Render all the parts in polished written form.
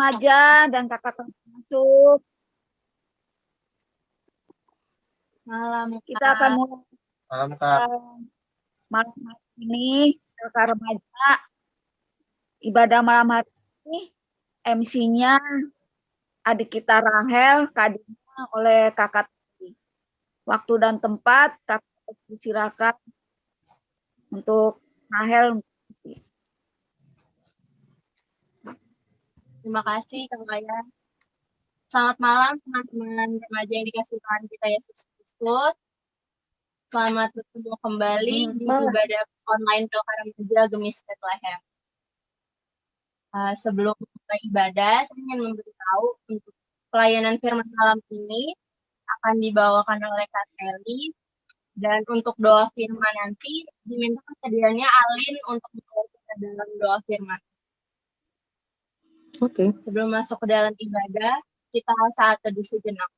remaja dan kakak masuk. Malam, Kita akan mulai Malam, Kak. malam hari ini, kakak remaja. Ibadah malam hari ini, MC-nya adik kita Rahel, Kadina oleh kakak. Waktu dan tempat, kakak silakan untuk Rahel. terima kasih Kang Maya. Selamat malam teman-teman remaja yang dikasih Tuhan kita Yesus Kristus. Selamat bertemu kembali di ibadah online Doa Remaja Gemis Bethlehem. Sebelum mulai ibadah, saya ingin memberitahu untuk pelayanan firman malam ini akan dibawakan oleh Kak Kelly, dan untuk doa firman nanti diminta kesediaannya Alin untuk membawa kita dalam doa firman. Oke. Sebelum masuk ke dalam ibadah, kita saat teduh sejenak.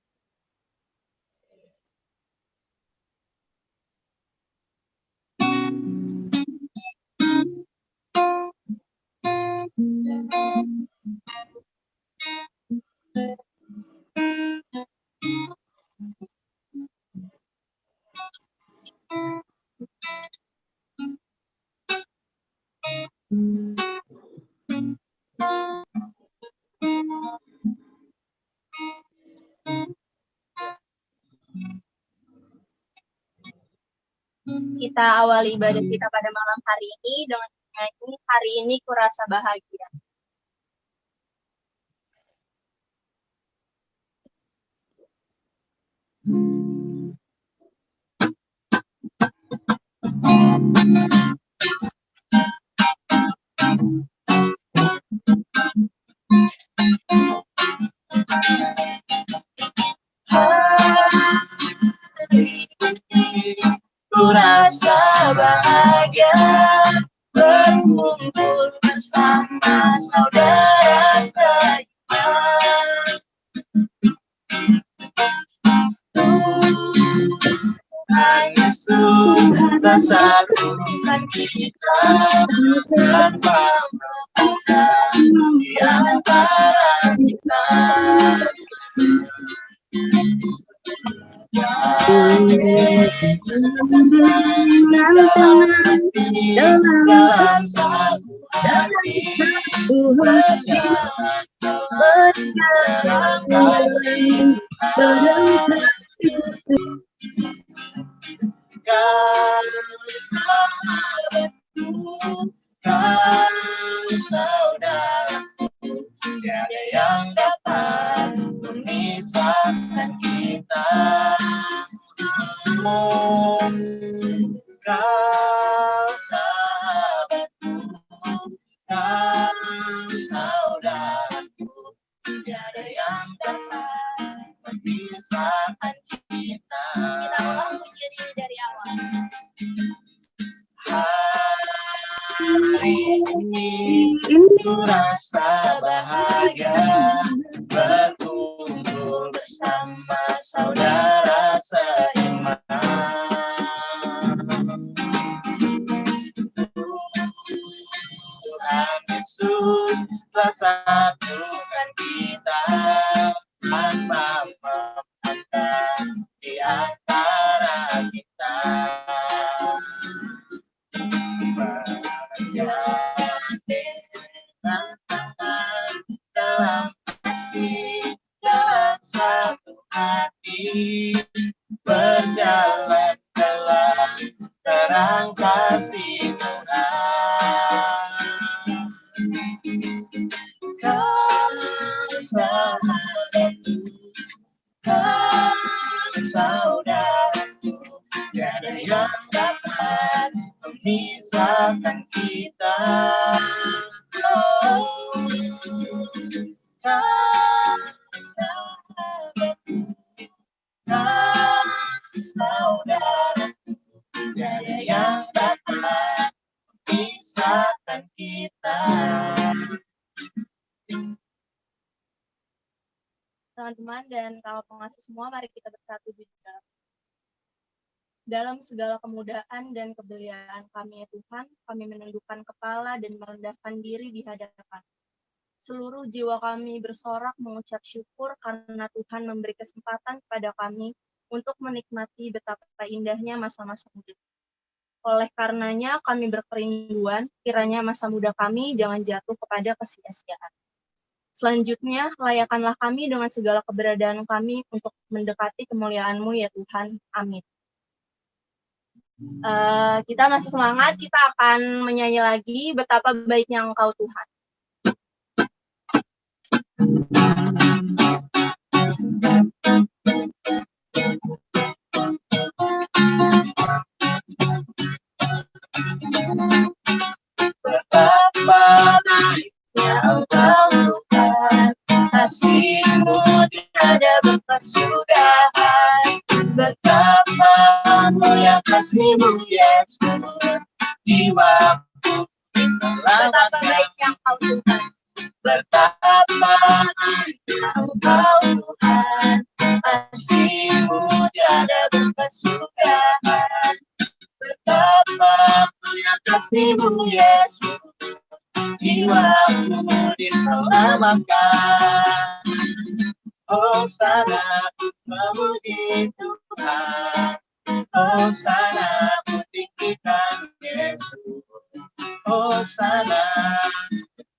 Kita awali ibadah kita pada malam hari ini dengan menyanyi Hari Ini Kurasa Bahagia. Hari ini kurasa bahagia berkumpul bersama saudara seiman. Tuhan Yesus telah satukan kita tanpa membuka di antara kita. Dalam satu hati berjalan kali kau sahabatku, kau saudaraku, tiada yang dapat memisahkan kita. Kau sahabatku, kau saudaraku, tiada yang dapat memisahkan kita. Kita ulang pujian ini dari awal. Hari ini kurasa bahagia berkumpul bersama saudara seiman. Tuhan Yesus telah satukan kita tanpa memandang di antara kita. Dalam kasih, dalam satu hati, berjalan dalam terang kasih Tuhan. Kau sahabatku, kau saudaraku, tiada yang dapat memisahkan kita. Oh, kau sahabatku, kau saudaraku, tiada yang dapat memisahkan kita. Teman-teman dan kalau pengasih semua, mari kita bersatu di dalam segala kemudahan dan kebeliaan kami ya Tuhan, kami menundukkan kepala dan merendahkan diri di hadapan. Seluruh jiwa kami bersorak mengucap syukur karena Tuhan memberi kesempatan kepada kami untuk menikmati betapa indahnya masa-masa muda. Oleh karenanya kami berkerinduan, kiranya masa muda kami jangan jatuh kepada kesia-siaan. Selanjutnya, layakanlah kami dengan segala keberadaan kami untuk mendekati kemuliaan-Mu ya Tuhan. Amin. Kita masih semangat, kita akan menyanyi lagi betapa baiknya Engkau Tuhan. Betapa baiknya Engkau Tuhan, kasih-Mu tiada berkesudahan. Betapa mulia kasih-Mu Yesus, jiwaku diselamatkan. Betapa baiknya Engkau Tuhan. Betapa baiknya Engkau Tuhan, kasih-Mu tiada berkesudahan. Betapa mulia kasih-Mu Yesus, jiwaku diselamatkan. Hosana ku memuji Tuhan, Hosana ku tinggikan Yesus. Hosana,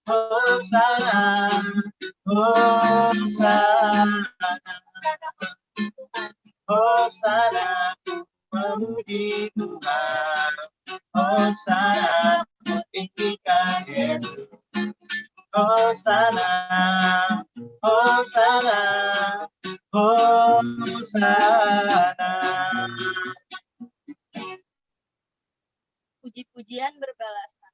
Hosana, Hosana, Hosana ku memuji Tuhan, Hosana ku tinggikan Yesus. Hosana, Hosana, Hosana. Puji-pujian berbalasan.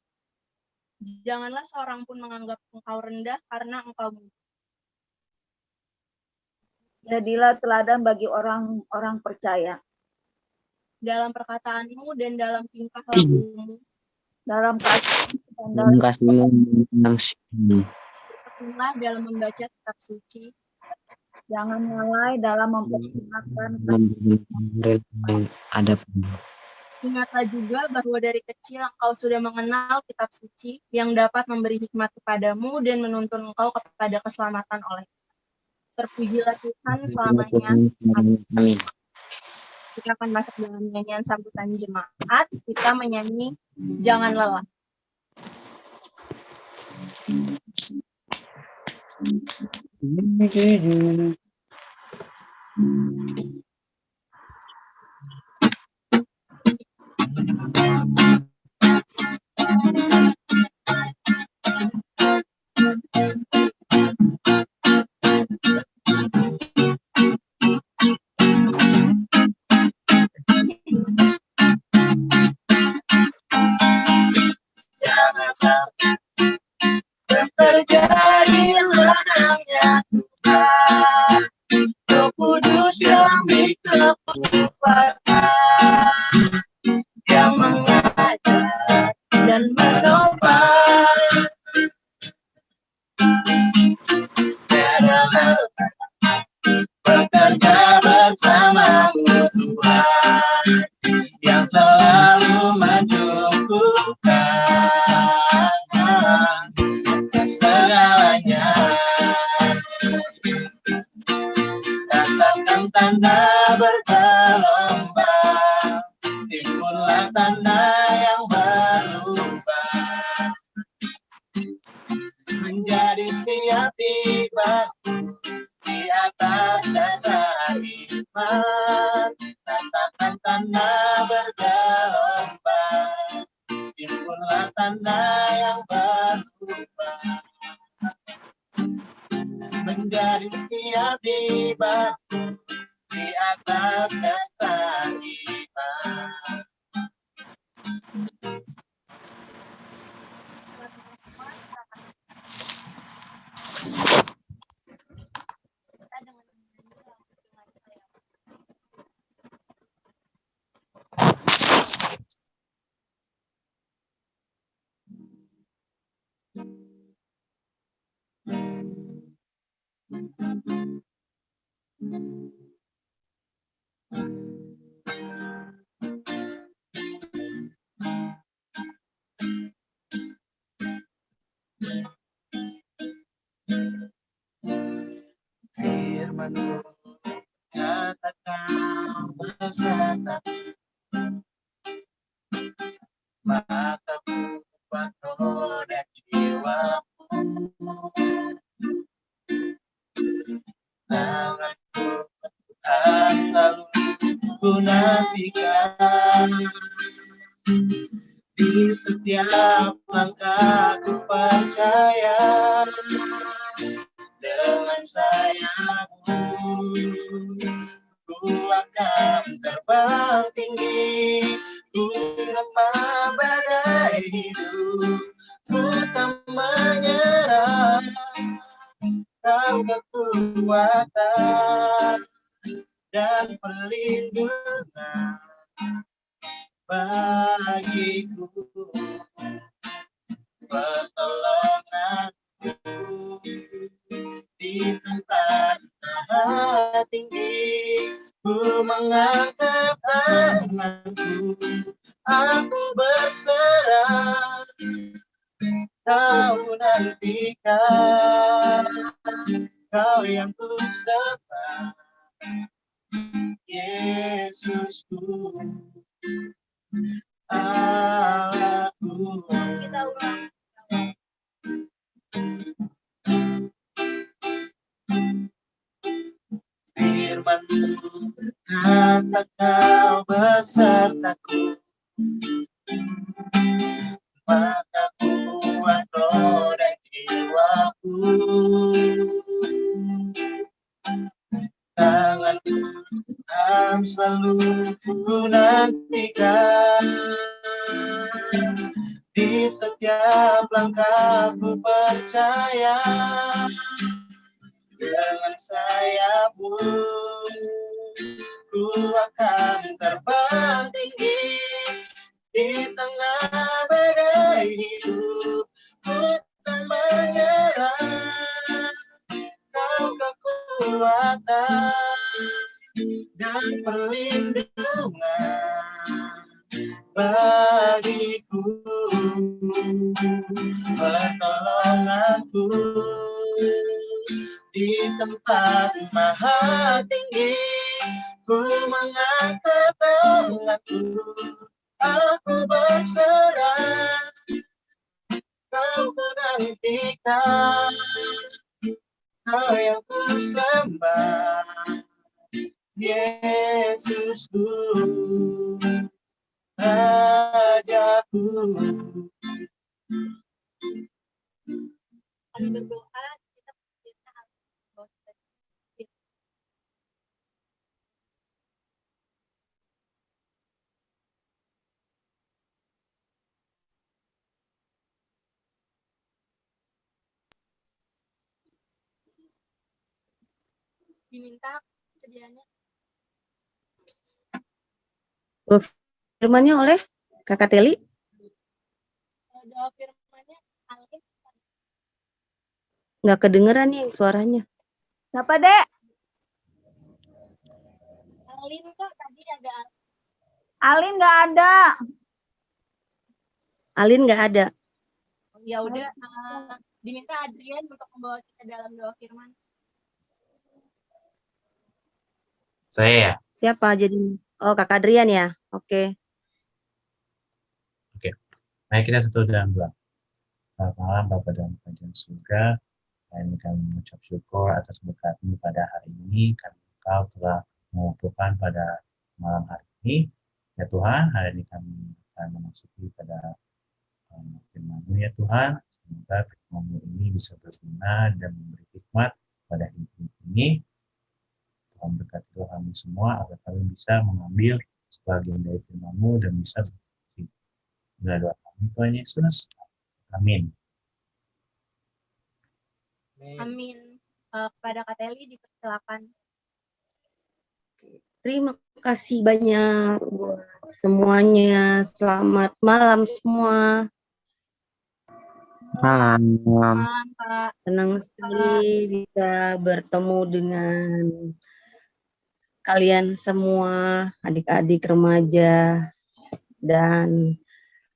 Janganlah seorang pun menganggap Engkau rendah karena Engkau mulia. Jadilah teladan bagi orang-orang percaya. Dalam perkataan-Mu dan dalam tingkah laku-Mu, Dalam kasih dan dalam dalam kasih-Mu yang sini. bertekunlah dalam membaca kitab suci, jangan lalai dalam mempergunakan yang ada pada. Ingatlah juga bahwa dari kecil Engkau sudah mengenal kitab suci yang dapat memberi hikmat kepadamu dan menuntun Engkau kepada keselamatan oleh. Terpujilah Tuhan selamanya. Amin. Kita akan masuk dalam nyanyian sambutan jemaat. Kita menyanyi Jangan Lelah. Terjadilah namanya Tuhan, Roh Kudus yang dikekuatan, yang mengajar dan menopang. Bekerja bersamamu Tuhan, yang selalu mencukupkan segalanya. Datangkan tanda bergelombang, timbullah tanda yang berubah, menjadi siap dibangun di atas dasar iman. Katakan tanda bergelombang, timbullah tanda yang berubah, menjadi siap dibangun di atas dasar iman. Kita dengan menyanyi lagu dengan saya. takut, maka kuat roda jiwaku. Tanganku Tuhan selalu ku nantikan, di setiap langkah ku percaya, dengan sayapmu ku akan terbang tinggi, ku lempar badai hidup, ku tak menyerah. Kau kekuatan dan perlindungan bagiku, pertolonganku di tempat maha tinggi. Ku mengangkat tanganku, aku berserah, kau nantikan, kau yang ku sembah, Yesusku, Allahku. Kita ulang. Firman-Mu berkata kau besertaku, maka kuat roda jiwaku. Tangan-Mu Tuhan selalu ku nantikan, di setiap langkah ku percaya, dengan sayapmu ku akan terbang tinggi, di tengah badai hidup ku tak menyerah. Kau kekuatan dan perlindungan bagiku, pertolonganku di tempat maha tinggi. Ku mengangkat tanganku, aku berserah, kau ku nantikan, kau yang ku sembah, Yesusku, Rajaku. Kami berdoa, kita diminta sedianya Firmannya oleh Kakak Teli. doa firman-Nya Alin. Nggak kedengeran nih suaranya. Siapa, Dek? Alin kok tadi ada Alin nggak ada. Alin nggak ada. ya udah diminta Adrian untuk membawa kita dalam doa firman. Saya ya? Siapa jadi? Oh, Kakak Adrian ya? Oke. Mari kita satu dalam doa. Selamat malam Bapak dan Kerajaan Surga. Hari ini kami mengucap syukur atas berkat-Mu pada hari ini, karena Engkau telah mengumpulkan pada malam hari ini. Ya Tuhan, hari ini kami akan memasuki pada firman-Mu ya Tuhan. Semoga firman-Mu ini bisa berguna dan memberi hikmat pada hidup ini. Tuhan berkati kami semua agar kami bisa mengambil sebagian dari firman-Mu dan bisa berfungsi. Bila doa kami Tuhan Yesus. Amin. Amin. Kepada Kak Teli dipersilakan. Terima kasih banyak buat semuanya. Selamat malam semua. Malam. Malam Kak. Senang sekali bisa bertemu dengan kalian semua, adik-adik remaja dan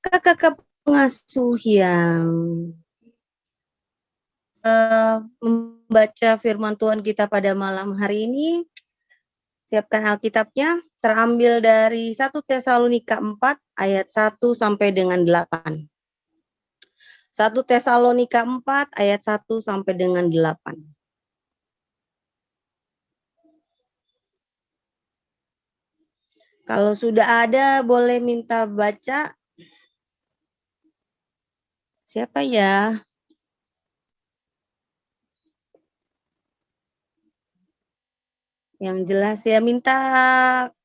kakak-kakak pengasuh yang membaca firman Tuhan kita pada malam hari ini. Siapkan Alkitabnya, terambil dari 1 Tesalonika 4 ayat 1 sampai dengan 8. 1 Tesalonika 4 ayat 1 sampai dengan 8. Kalau sudah ada boleh minta baca. Siapa ya? Yang jelas ya, minta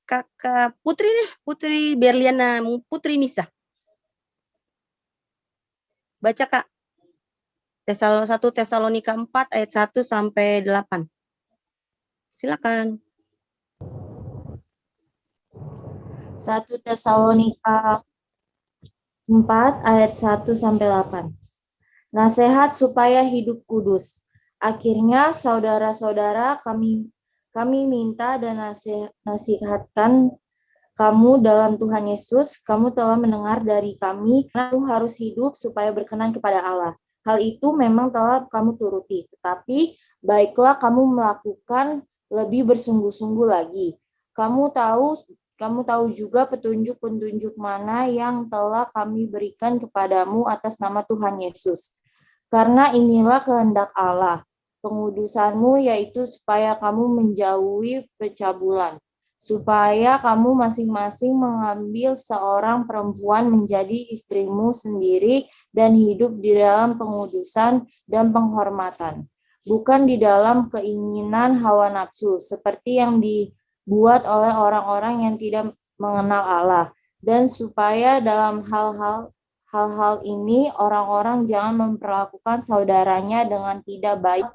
Kakak Putri deh, Putri Berliana, Putri Misa. Baca Kak. 1 Tesalonika 4 ayat 1 sampai 8. Silakan. 1 Tesalonika 4 ayat 1 sampai 8. Nasihat supaya hidup kudus. Akhirnya saudara-saudara kami minta dan nasihatkan kamu dalam Tuhan Yesus. Kamu telah mendengar dari kami, kamu harus hidup supaya berkenan kepada Allah. Hal itu memang telah kamu turuti, tetapi baiklah kamu melakukan lebih bersungguh-sungguh lagi. Kamu tahu juga petunjuk-petunjuk mana yang telah kami berikan kepadamu atas nama Tuhan Yesus. Karena inilah kehendak Allah, pengudusanmu, yaitu supaya kamu menjauhi pencabulan, supaya kamu masing-masing mengambil seorang perempuan menjadi istrimu sendiri dan hidup di dalam pengudusan dan penghormatan, bukan di dalam keinginan hawa nafsu, seperti yang dibuat oleh orang-orang yang tidak mengenal Allah, dan supaya dalam hal-hal ini orang-orang jangan memperlakukan saudaranya dengan tidak baik.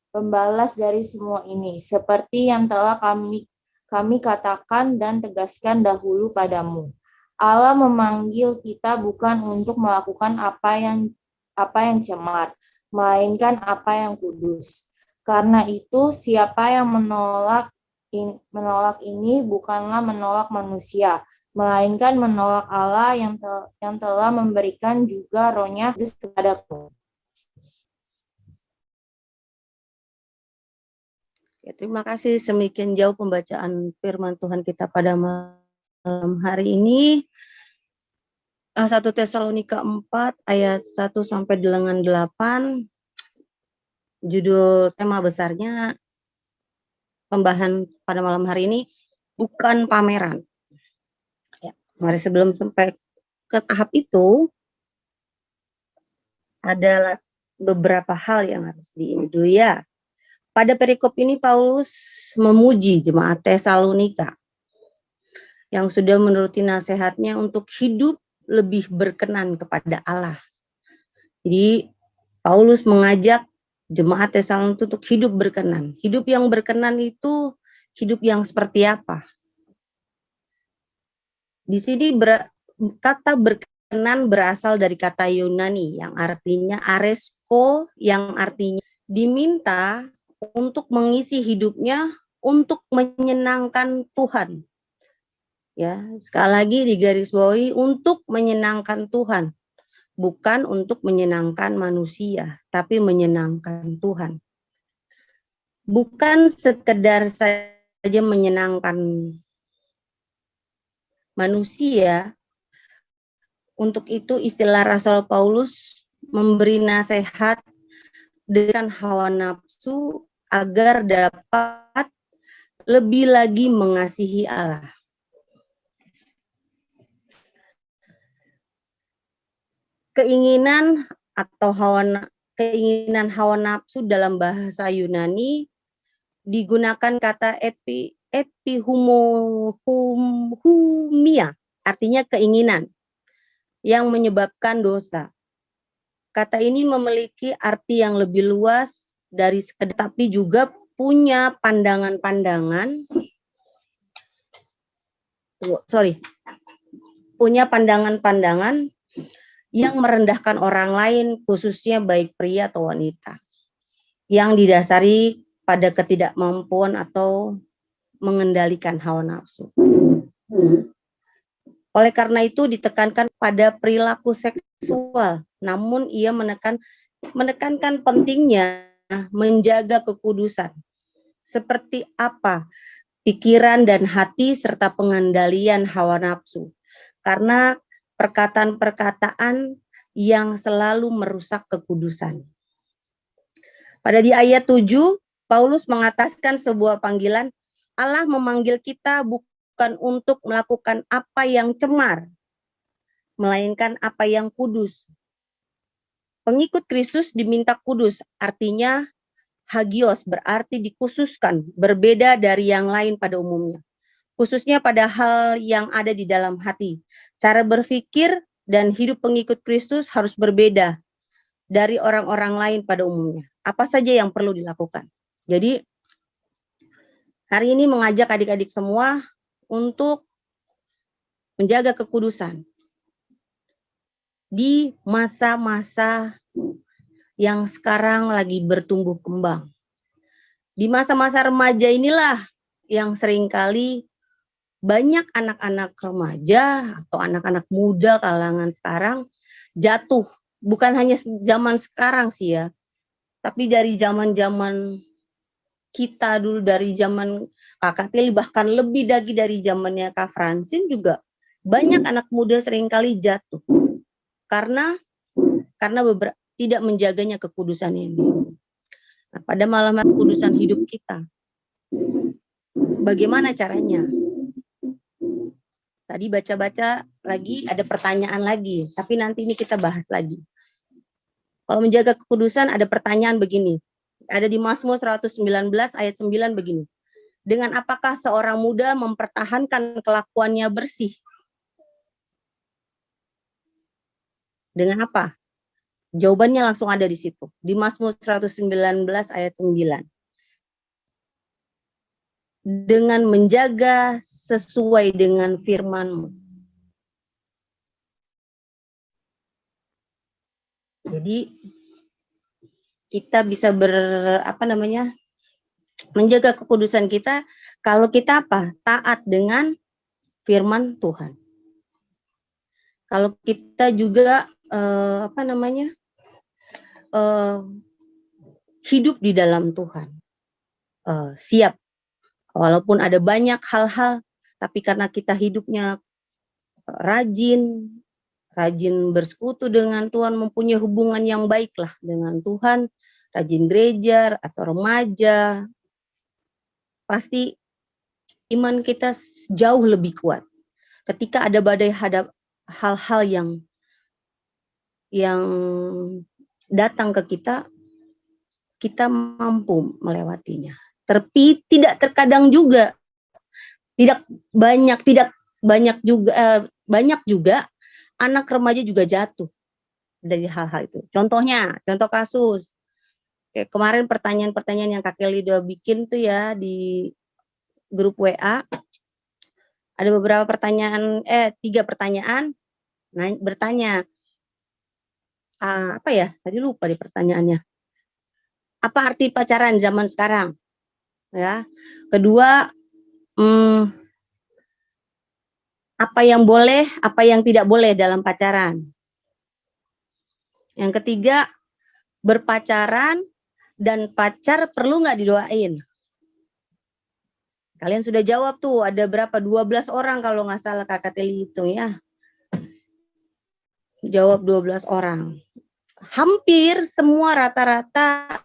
Pembalas dari semua ini, seperti yang telah kami katakan dan tegaskan dahulu padamu. Allah memanggil kita bukan untuk melakukan apa yang cemar, melainkan apa yang kudus. Karena itu, siapa yang menolak ini bukanlah menolak manusia, melainkan menolak Allah yang telah memberikan juga Roh-Nya kepadaku. Ya, terima kasih, semikian jauh pembacaan firman Tuhan kita pada malam hari ini. 1 Tesalonika 4 ayat 1 sampai dengan 8. Judul tema besarnya pembahasan pada malam hari ini bukan pameran. Ya, mari sebelum sampai ke tahap itu adalah beberapa hal yang harus diingat dulu ya. Pada perikop ini Paulus memuji jemaat Tesalonika yang sudah menuruti nasihatnya untuk hidup lebih berkenan kepada Allah. Jadi Paulus mengajak jemaat Tesalonika untuk hidup berkenan. Hidup yang berkenan itu hidup yang seperti apa? Di sini kata berkenan berasal dari kata Yunani yang artinya aresko, yang artinya diminta untuk mengisi hidupnya untuk menyenangkan Tuhan. Ya, sekali lagi digarisbawahi, untuk menyenangkan Tuhan, bukan untuk menyenangkan manusia, tapi menyenangkan Tuhan. Bukan sekedar saja menyenangkan manusia. Untuk itu istilah Rasul Paulus memberi nasihat dengan hawa nafsu agar dapat lebih lagi mengasihi Allah. Keinginan atau keinginan hawa nafsu dalam bahasa Yunani digunakan kata epihumia, artinya keinginan yang menyebabkan dosa. Kata ini memiliki arti yang lebih luas dari sekedar, tapi juga punya pandangan-pandangan yang merendahkan orang lain, khususnya baik pria atau wanita, yang didasari pada ketidakmampuan atau mengendalikan hawa nafsu. Oleh karena itu ditekankan pada perilaku seksual, namun ia menekankan pentingnya menjaga kekudusan. Seperti apa pikiran dan hati, serta pengendalian hawa nafsu. Karena perkataan-perkataan yang selalu merusak kekudusan. Pada di ayat 7, Paulus mengatakan sebuah panggilan, Allah memanggil kita bukan untuk melakukan apa yang cemar, melainkan apa yang kudus. Pengikut Kristus diminta kudus, artinya hagios, berarti dikhususkan, berbeda dari yang lain pada umumnya. Khususnya pada hal yang ada di dalam hati. Cara berpikir dan hidup pengikut Kristus harus berbeda dari orang-orang lain pada umumnya. Apa saja yang perlu dilakukan? Jadi, hari ini mengajak adik-adik semua untuk menjaga kekudusan di masa-masa yang sekarang lagi bertumbuh kembang. Di masa-masa remaja inilah yang seringkali banyak anak-anak remaja atau anak-anak muda kalangan sekarang jatuh. Bukan hanya zaman sekarang sih ya, tapi dari zaman-zaman kita dulu, dari zaman Kakak Tili, bahkan lebih lagi dari zamannya Kak Francine juga banyak anak muda seringkali jatuh karena tidak menjaganya kekudusan ini. Nah, pada malam kekudusan hidup kita, bagaimana caranya? Tadi baca-baca lagi, ada pertanyaan lagi, tapi nanti ini kita bahas lagi. Kalau menjaga kekudusan ada pertanyaan begini. Ada di Mazmur 119 ayat 9 begini. Dengan apakah seorang muda mempertahankan kelakuannya bersih? Dengan apa? Jawabannya langsung ada di situ. Di Mazmur 119 ayat 9. Dengan menjaga sesuai dengan firman-Mu. Jadi kita bisa menjaga kekudusan kita kalau kita taat dengan firman Tuhan. Kalau kita juga hidup di dalam Tuhan, siap. Walaupun ada banyak hal-hal, tapi karena kita hidupnya rajin bersekutu dengan Tuhan, mempunyai hubungan yang baiklah dengan Tuhan, rajin gereja atau remaja, pasti iman kita jauh lebih kuat. Ketika ada badai hal-hal yang datang ke kita, kita mampu melewatinya. Tapi tidak terkadang juga, banyak juga anak remaja juga jatuh dari hal-hal itu. Contoh kasus. Kayak kemarin pertanyaan-pertanyaan yang Kak Kelly udah bikin tuh ya di grup WA. Ada beberapa pertanyaan, 3 pertanyaan bertanya. Tadi lupa di pertanyaannya. Apa arti pacaran zaman sekarang? Ya. Kedua, apa yang boleh, apa yang tidak boleh dalam pacaran. Yang ketiga, berpacaran dan pacar perlu nggak didoain? Kalian sudah jawab tuh, ada berapa? 12 orang kalau nggak salah Kakak Teli itu ya. Jawab 12 orang. Hampir semua rata-rata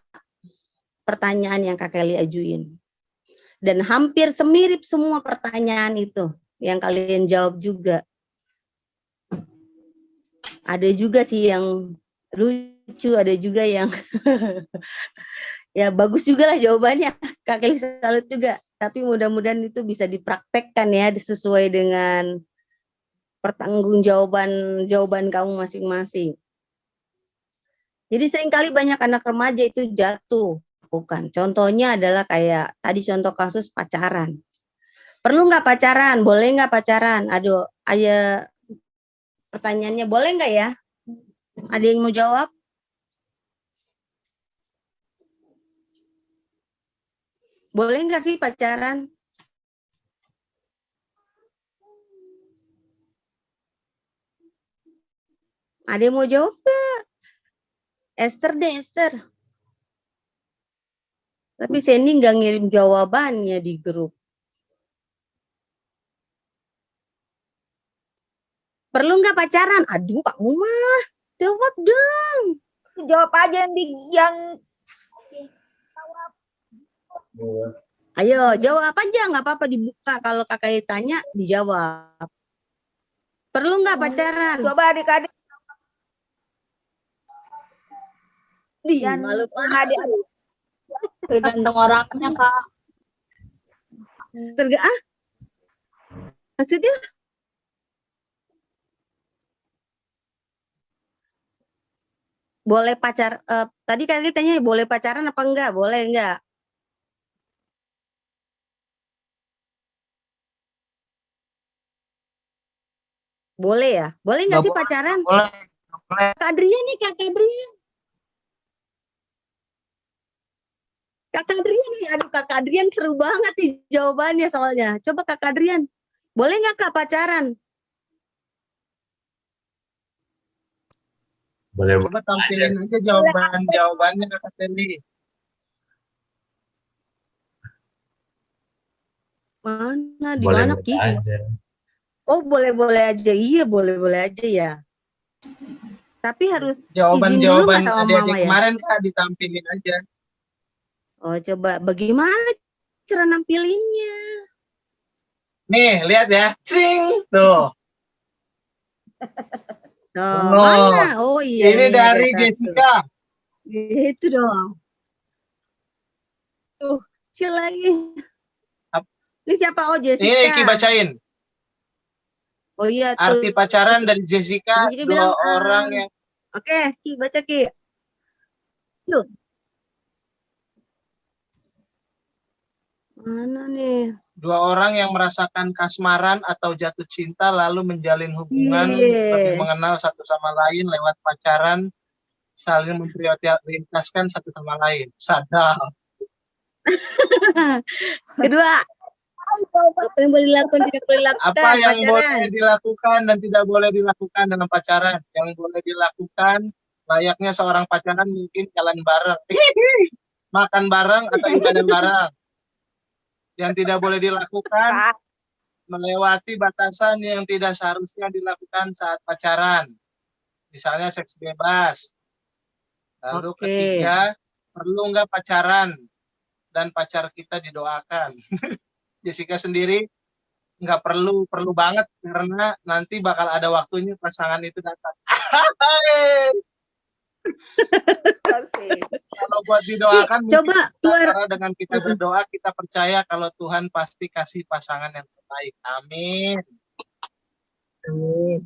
pertanyaan yang Kak Kelly ajuin. Dan hampir semirip semua pertanyaan itu yang kalian jawab juga. Ada juga sih yang lucu, ada juga yang ya bagus juga lah jawabannya. Kak Kelly salut juga. Tapi mudah-mudahan itu bisa dipraktekkan ya, sesuai dengan jawaban kamu masing-masing. Jadi seringkali banyak anak remaja itu jatuh. Bukan. Contohnya adalah kayak tadi contoh kasus pacaran. Perlu nggak pacaran? Boleh nggak pacaran? Aduh, pertanyaannya boleh nggak ya? Ada yang mau jawab? Boleh nggak sih pacaran? Ada yang mau jawab nggak? Esther. Tapi Sandy nggak ngirim jawabannya di grup. Perlu nggak pacaran? Aduh, kamu mah. Jawab dong. Jawab aja yang Ayo, jawab aja. Nggak apa-apa dibuka. Kalau kakak tanya, dijawab. Perlu nggak pacaran? coba adik-adik Di, yang malu adik Tergantung orangnya, Kak. Maksudnya? Boleh tadi kan tanya boleh pacaran apa enggak? Boleh enggak? Boleh ya? Boleh nggak sih pacaran? Boleh. Kak Adrian nih, Kak Adrian. Kak Adrian nih, aduh Kak Adrian seru banget nih jawabannya soalnya. Coba Kak Adrian, boleh nggak Kak pacaran? Boleh. Coba tampilin aja jawabannya Kakak Teli. Mana? Di Boleh mana boleh Ki? aja. Oh boleh-boleh aja, iya boleh-boleh aja ya. Tapi harus izin dulu Jawaban-jawaban nggak sama adik-adik mama ya? kemarin Kak ditampilin aja. Oh coba, bagaimana cara nampilinnya? Nih, lihat ya. Cring. Tuh. Oh, Oh, mana? Oh iya. Ini ada dari satu. Jessica. Itu dong. Tuh, kecil lagi. Ini siapa? Oh Jessica. Ini Ki bacain. Oh iya tuh. Arti pacaran dari Jessica, Jessica dua bilang, orang yang Oke, Ki baca Ki. Yuk. Mana nih? dua orang yang merasakan kasmaran atau jatuh cinta lalu menjalin hubungan Iya. lebih mengenal satu sama lain lewat pacaran, saling memprioritaskan satu sama lain. Sadar. Kedua, apa yang boleh dilakukan tidak boleh dilakukan Apa yang pacaran? boleh dilakukan dan tidak boleh dilakukan dalam pacaran? Yang boleh dilakukan layaknya seorang pacaran mungkin jalan bareng, makan bareng atau ibadah bareng. Yang tidak boleh dilakukan melewati batasan yang tidak seharusnya dilakukan saat pacaran. Misalnya seks bebas. Lalu Oke. ketiga, perlu nggak pacaran dan pacar kita didoakan. Jessica sendiri nggak perlu banget karena nanti bakal ada waktunya pasangan itu datang. Kalau buat didoakan Coba keluar. karena dengan kita berdoa kita percaya kalau Tuhan pasti kasih pasangan yang terbaik. Amin.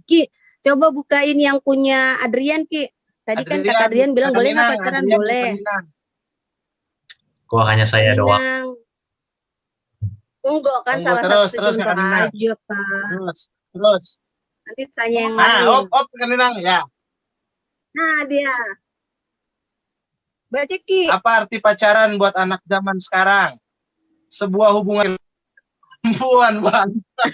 Ki, coba bukain yang punya Adrian Ki. Tadi kan Kak Adrian bilang boleh nggak pacaran? Boleh. Kok hanya saya doang? Minang. Enggak kan Tunggu, salah terus, satu contoh Kak Nina. aja Kak. Terus. Nanti tanya yang lain. Kak Nina, ya. Nah dia. Baca Ki. Apa arti pacaran buat anak zaman sekarang? Sebuah hubungan hubungan mantap.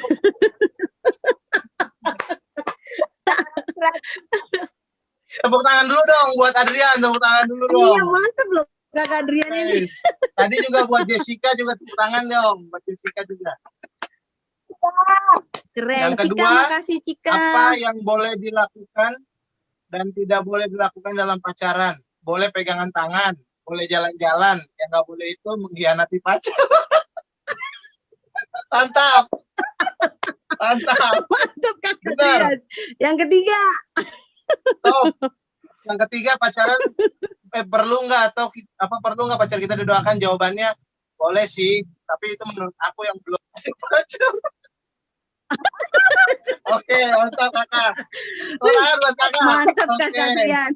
Tepuk tangan dulu dong buat Adrian, tepuk tangan dulu dong. Iya mantap loh Kak Adrian ini. Tadi juga buat Jessica juga tepuk tangan dong, buat Jessica juga. Keren. Yang kedua, Cika, makasih Cika. apa yang boleh dilakukan dan tidak boleh dilakukan dalam pacaran? Boleh pegangan tangan, boleh jalan-jalan, yang nggak boleh itu mengkhianati pacar. Mantap. Mantap. Mantap Kak Benar. Adrian. Yang ketiga. Top. Yang ketiga pacaran perlu nggak atau apa perlu nggak pacar kita didoakan? Jawabannya boleh sih, tapi itu menurut aku yang belum pacar. Oke, mantap Kakak. Selamat buat Kakak. Mantap Kak Oke. Adrian.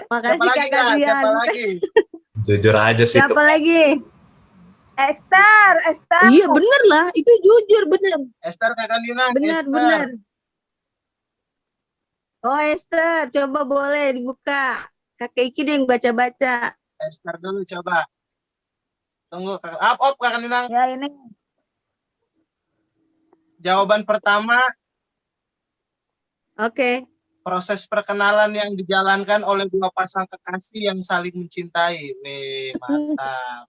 Makasih Siapa lagi Kak Kak? Adrian. Siapa lagi? Jujur aja sih Siapa itu. lagi? Esther. Iya bener lah, itu jujur bener. Esther Kakak Nina. Bener, Esther. bener. Oh Esther, coba boleh dibuka. Kakak Iki deh yang baca-baca. Esther dulu coba. Tunggu Kakak. Kakak Nina. Ya ini Jawaban pertama, Oke. proses perkenalan yang dijalankan oleh dua pasang kekasih yang saling mencintai. Nih, mantap.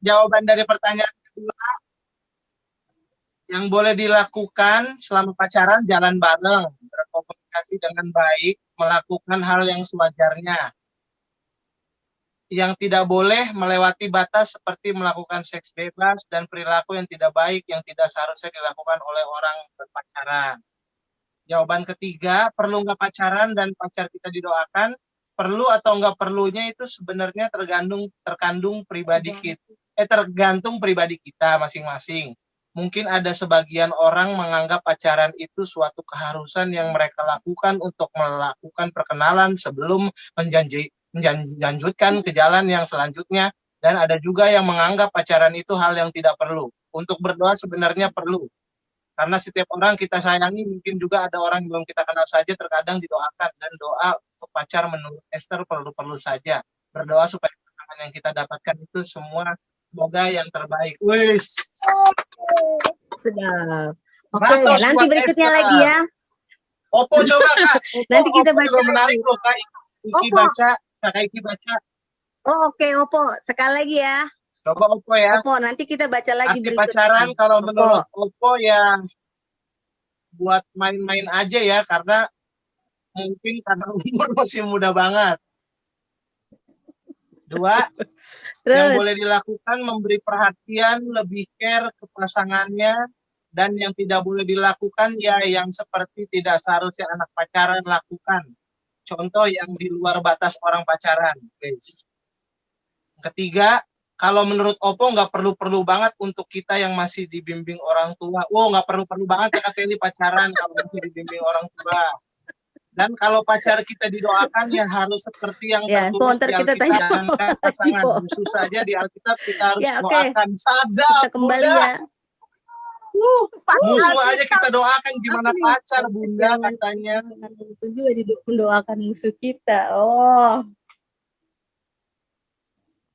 Jawaban dari pertanyaan kedua, Yang boleh dilakukan selama pacaran, jalan bareng, berkomunikasi dengan baik, melakukan hal yang sewajarnya. Yang tidak boleh melewati batas seperti melakukan seks bebas dan perilaku yang tidak baik yang tidak seharusnya dilakukan oleh orang berpacaran. Jawaban ketiga, perlu nggak pacaran dan pacar kita didoakan? Perlu atau nggak perlunya itu sebenarnya tergantung pribadi kita, tergantung pribadi kita masing-masing. Mungkin ada sebagian orang menganggap pacaran itu suatu keharusan yang mereka lakukan untuk melakukan perkenalan sebelum menjanjutkan ke jalan yang selanjutnya. Dan ada juga yang menganggap pacaran itu hal yang tidak perlu. Untuk berdoa sebenarnya perlu. Karena setiap orang kita sayangi, mungkin juga ada orang yang belum kita kenal saja terkadang didoakan. Dan doa untuk pacar menurut Esther perlu-perlu saja. Berdoa supaya pasangan yang kita dapatkan itu semua semoga yang terbaik. Wis. Sedap. Oke, Ratos nanti buat berikutnya Esther. lagi ya. Opo coba Kak. Nanti kita Opo baca juga lagi. menarik loh Kak. Iki Opo. baca, Kak Iki baca. Oh, oke, Opo. Sekali lagi ya. Coba Opo ya. Opo, nanti kita baca lagi Arti berikutnya. pacaran kalau Opo. menurut Opo ya buat main-main aja ya, karena mungkin karena umur masih muda banget. 2, yang Terus, boleh dilakukan memberi perhatian, lebih care ke pasangannya, dan yang tidak boleh dilakukan ya yang seperti tidak seharusnya anak pacaran lakukan. Contoh yang di luar batas orang pacaran. Guys. Ketiga, kalau menurut Oppo nggak perlu-perlu banget untuk kita yang masih dibimbing orang tua. Wow, nggak perlu-perlu banget ya Kak Kelly pacaran kalau masih dibimbing orang tua. Dan kalau pacar kita didoakan ya harus seperti yang ya, Po, tertulis ntar di kita Alkitab. tanya Jangan pasangan, Po. khusus saja di Alkitab kita harus Ya, oke. doakan. Sadap, Kita kembali Bunda. ya. Musuh aja kita doakan, gimana Apa nih? pacar Bunda Jangan katanya. pasangan musuh juga mendoakan musuh kita. Oh,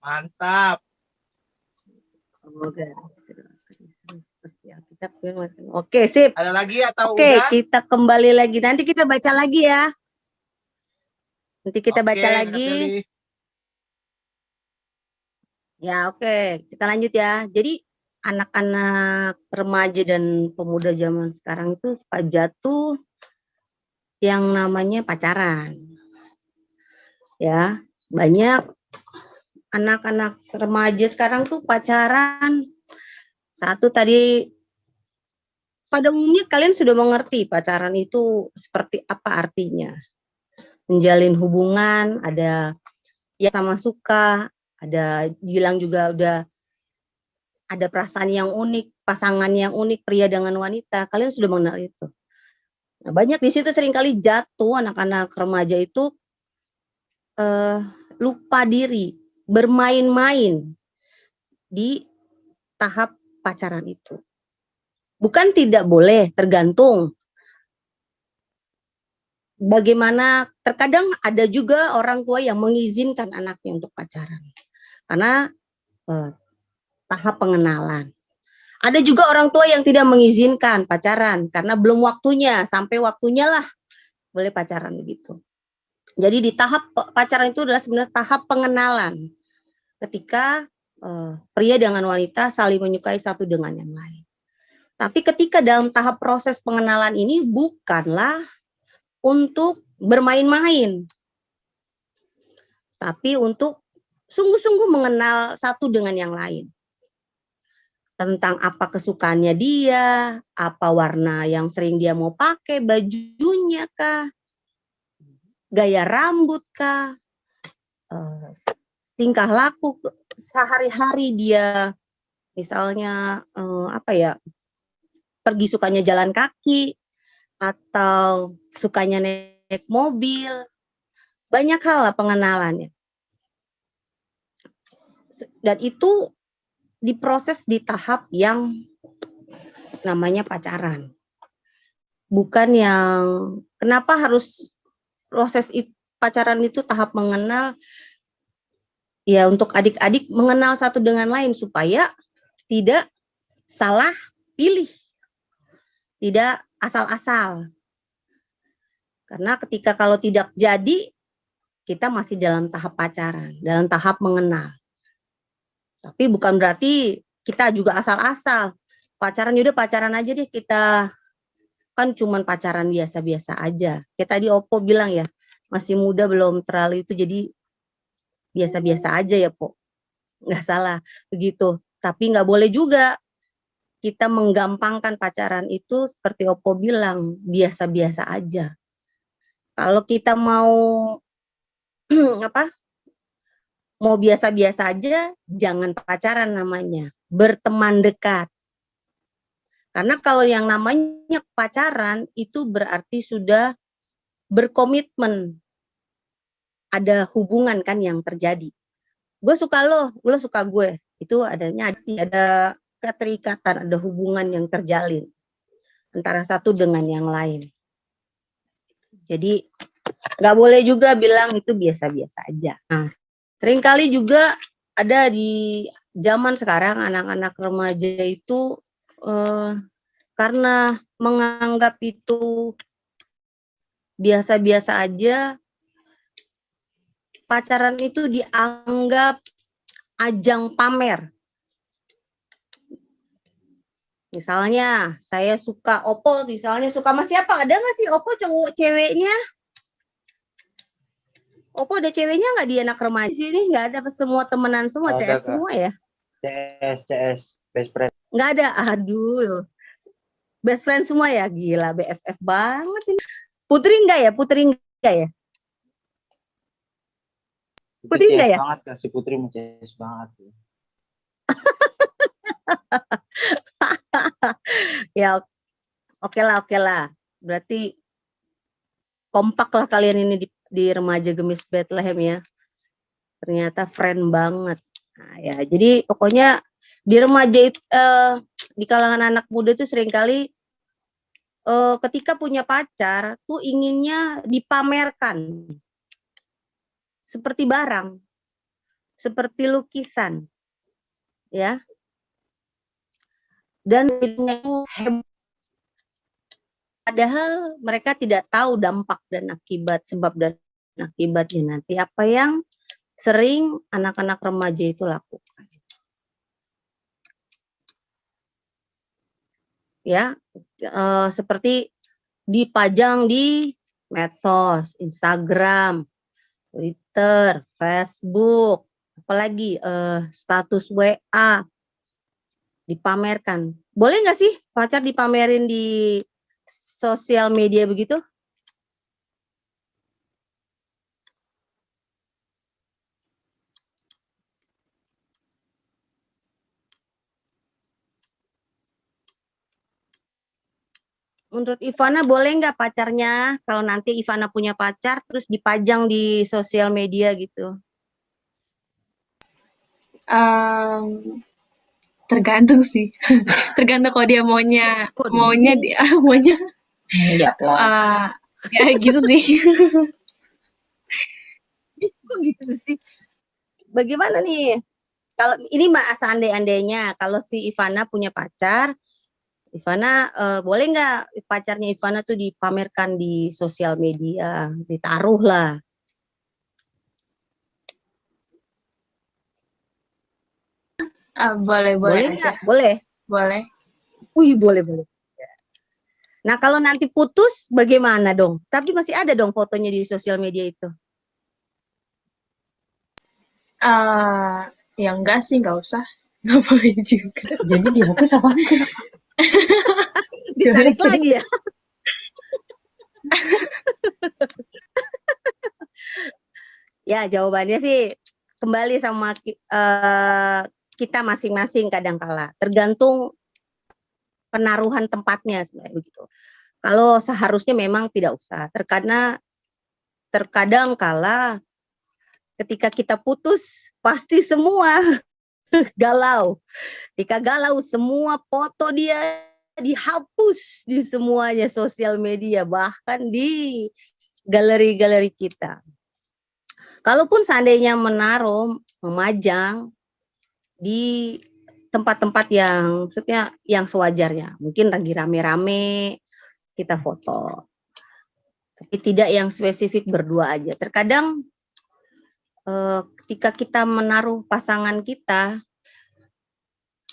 Mantap. oke. Seperti Alkitab firman. Oke, sip. Ada lagi atau Oke, udah? kita kembali lagi. Nanti kita baca lagi ya. Nanti kita Oke, baca Kak lagi. Kelly. Ya, oke. Kita lanjut ya. Jadi anak-anak remaja dan pemuda zaman sekarang itu suka jatuh yang namanya pacaran. Ya, banyak anak-anak remaja sekarang tuh pacaran. Satu tadi, pada umumnya kalian sudah mengerti pacaran itu seperti apa artinya. Menjalin hubungan, ada ya sama suka, ada bilang juga udah ada perasaan yang unik, pasangan yang unik, pria dengan wanita. Kalian sudah mengenal itu. Nah, banyak di situ seringkali jatuh anak-anak remaja itu lupa diri, bermain-main di tahap pacaran itu. Bukan tidak boleh, tergantung. Bagaimana, terkadang ada juga orang tua yang mengizinkan anaknya untuk pacaran. Karena tahap pengenalan. Ada juga orang tua yang tidak mengizinkan pacaran karena belum waktunya, sampai waktunya lah boleh pacaran begitu. Jadi di tahap pacaran itu adalah sebenarnya tahap pengenalan. Ketika pria dengan wanita saling menyukai satu dengan yang lain. Tapi ketika dalam tahap proses pengenalan ini bukanlah untuk bermain-main. Tapi untuk sungguh-sungguh mengenal satu dengan yang lain. Tentang apa kesukaannya dia, apa warna yang sering dia mau pakai, bajunya kah, gaya rambut kah, tingkah laku sehari-hari dia, misalnya pergi sukanya jalan kaki, atau sukanya naik mobil, banyak hal lah pengenalannya. Dan itu diproses di tahap yang namanya pacaran. Bukan yang, kenapa harus proses pacaran itu tahap mengenal, ya untuk adik-adik mengenal satu dengan lain supaya tidak salah pilih. Tidak asal-asal. Karena ketika kalau tidak jadi, kita masih dalam tahap pacaran, dalam tahap mengenal. Tapi bukan berarti kita juga asal-asal. pacaran yaudah pacaran aja deh kita, kan cuman pacaran biasa-biasa aja. Kayak tadi Oppo bilang ya, masih muda belum terlalu itu, jadi biasa-biasa aja ya Po. Nggak salah begitu. Tapi nggak boleh juga kita menggampangkan pacaran itu seperti Oppo bilang, biasa-biasa aja. Kalau kita mau apa? Mau biasa-biasa aja, jangan pacaran namanya, berteman dekat. Karena kalau yang namanya pacaran itu berarti sudah berkomitmen, ada hubungan kan yang terjadi. Gue suka lo suka gue, itu adanya sih ada keterikatan, ada hubungan yang terjalin antara satu dengan yang lain. Jadi nggak boleh juga bilang itu biasa-biasa aja. Nah, seringkali juga ada di zaman sekarang anak-anak remaja itu karena menganggap itu biasa-biasa aja, pacaran itu dianggap ajang pamer. Misalnya saya suka Oppo, misalnya suka sama siapa? Ada nggak sih Oppo cowok ceweknya? Oppo ada ceweknya nggak di anak remaja sini? Nggak ada, semua temenan semua, Ada, CS Kak. semua ya? CS, best friend. Nggak ada, aduh. Best friend semua ya, gila BFF banget ini. Putri enggak ya? Putri enggak ya? Itu Putri CS enggak ya? banget, Kak. Si Putri mau CS banget. Ya oke lah. Berarti kompak lah kalian ini di remaja Gemis Bethlehem ya. Ternyata friend banget. Nah, ya, jadi pokoknya di remaja itu, di kalangan anak muda itu seringkali ketika punya pacar tuh inginnya dipamerkan. Seperti barang, seperti lukisan. Ya. Dan itu hebat. Padahal mereka tidak tahu dampak dan akibat, sebab dan akibatnya nanti apa yang sering anak-anak remaja itu lakukan. Ya, seperti dipajang di medsos, Instagram, Twitter, Facebook, apalagi status WA dipamerkan. Boleh nggak sih pacar dipamerin di sosial media begitu? Menurut Ivana boleh nggak pacarnya kalau nanti Ivana punya pacar terus dipajang di sosial media gitu? Tergantung sih. Tergantung kalau dia maunya dia maunya ya gitu sih. Kok gitu sih? Bagaimana nih? Kalau ini Mbak seandai-andainya kalau si Ivana punya pacar, Ivana boleh nggak pacarnya Ivana tuh dipamerkan di sosial media, ditaruh lah. Boleh aja. Nggak? Boleh. Boleh. Wih, boleh. Nah, kalau nanti putus bagaimana dong? Tapi masih ada dong fotonya di sosial media itu. Ya enggak sih, nggak usah. Nggak boleh juga. Jadi dihapus apa enggak? Ditarik lagi ya. Ya, jawabannya sih kembali sama kita masing-masing kadang-kala. Tergantung penaruhan tempatnya sebenarnya begitu. Kalau seharusnya memang tidak usah. Terkadang kala ketika kita putus pasti semua galau. Ketika galau semua foto dia dihapus di semuanya sosial media, bahkan di galeri-galeri kita. Kalaupun seandainya menaruh, memajang di tempat-tempat yang maksudnya yang sewajarnya, mungkin lagi rame-rame kita foto, tapi tidak yang spesifik berdua aja. Terkadang ketika kita menaruh pasangan kita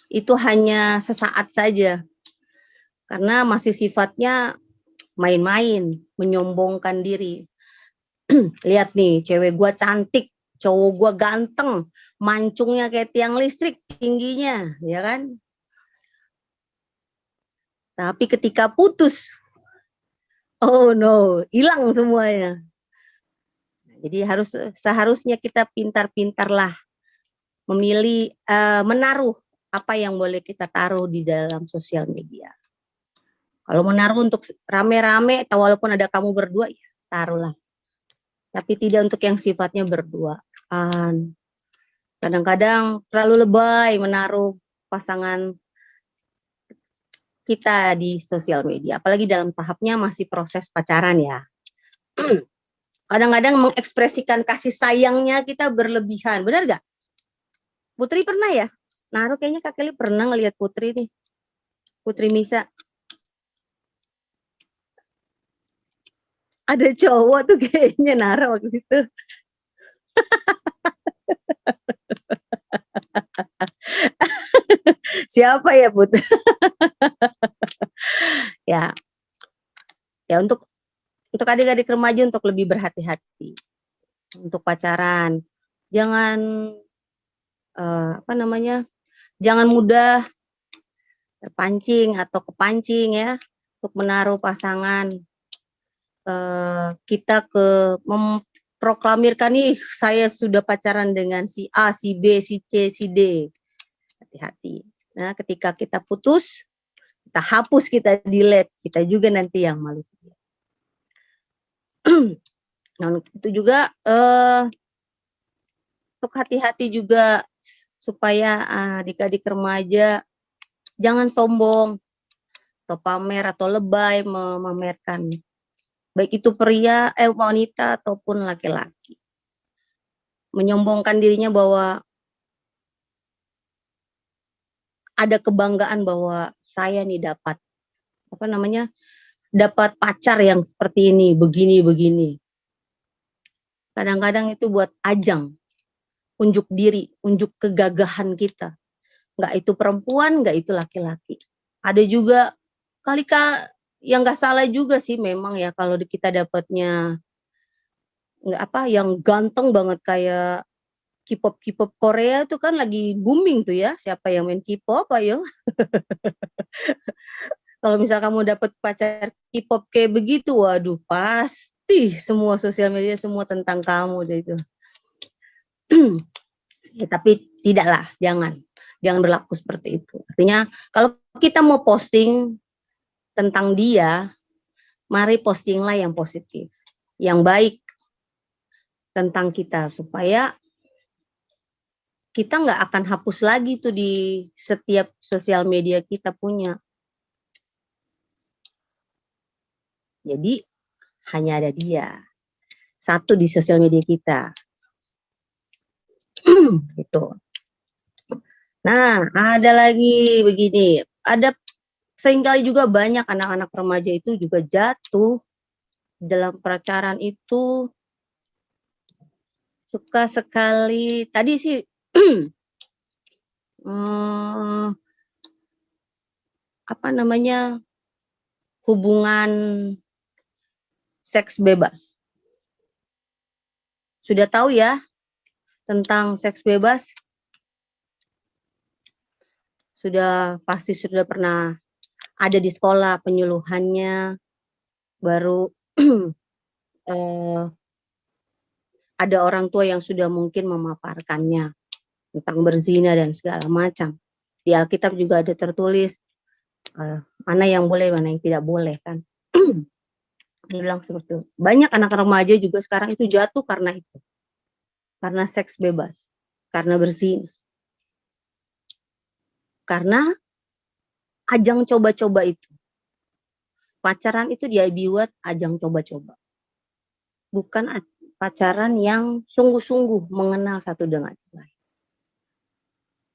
itu hanya sesaat saja. Karena masih sifatnya main-main, menyombongkan diri. Lihat nih, cewek gua cantik, cowok gua ganteng, mancungnya kayak tiang listrik tingginya, ya kan? Tapi ketika putus, oh no, hilang semuanya. Jadi seharusnya kita pintar-pintarlah memilih, menaruh apa yang boleh kita taruh di dalam sosial media. Kalau menaruh untuk rame-rame, atau walaupun ada kamu berdua, ya taruhlah. Tapi tidak untuk yang sifatnya berduaan. Kadang-kadang terlalu lebay menaruh pasangan kita di sosial media. Apalagi dalam tahapnya masih proses pacaran ya. Kadang-kadang mengekspresikan kasih sayangnya kita berlebihan. Benar gak? Putri pernah ya? Naruh kayaknya Kak Kelly pernah ngelihat Putri nih. Putri Misa. Ada cowok tuh kayaknya naruh waktu itu. Siapa ya, Put? Ya. Ya untuk adik-adik remaja untuk lebih berhati-hati. Untuk pacaran. Jangan jangan mudah terpancing atau kepancing ya untuk menaruh pasangan kita memproklamirkan nih saya sudah pacaran dengan si A, si B, si C, si D. Hati-hati. Nah, ketika kita putus, kita hapus, kita delete, kita juga nanti yang malu. Nah, itu juga untuk hati-hati juga supaya adik-adik remaja jangan sombong atau pamer atau lebay memamerkan baik itu pria, wanita ataupun laki-laki. Menyombongkan dirinya bahwa ada kebanggaan bahwa saya nih dapat dapat pacar yang seperti ini, begini. Kadang-kadang itu buat ajang, unjuk diri, unjuk kegagahan kita. Nggak itu perempuan, nggak itu laki-laki. Ada juga yang nggak salah juga sih memang ya kalau kita dapatnya yang ganteng banget kayak K-pop Korea itu kan lagi booming tuh ya. Siapa yang main K-pop ayo. Kalau misal kamu dapat pacar K-pop kayak begitu, waduh pasti semua sosial media semua tentang kamu deh itu. Ya, tapi tidaklah, jangan berlaku seperti itu. Artinya kalau kita mau posting tentang dia, mari postinglah yang positif, yang baik tentang kita supaya kita nggak akan hapus lagi tuh di setiap sosial media kita punya. Jadi hanya ada dia satu di sosial media kita. Gitu. Nah, ada lagi begini, seringkali juga banyak anak-anak remaja itu juga jatuh dalam pacaran itu suka sekali. Tadi sih hubungan seks bebas. Sudah tahu ya tentang seks bebas? Pasti sudah pernah ada di sekolah penyuluhannya, baru ada orang tua yang sudah mungkin memaparkannya tentang berzina dan segala macam. Di Alkitab juga ada tertulis mana yang boleh, mana yang tidak boleh kan. Bilang seperti itu. Banyak anak remaja juga sekarang itu jatuh karena itu. Karena seks bebas, karena berzina. Karena ajang coba-coba itu. Pacaran itu dia buat ajang coba-coba. Bukan pacaran yang sungguh-sungguh mengenal satu dengan lain.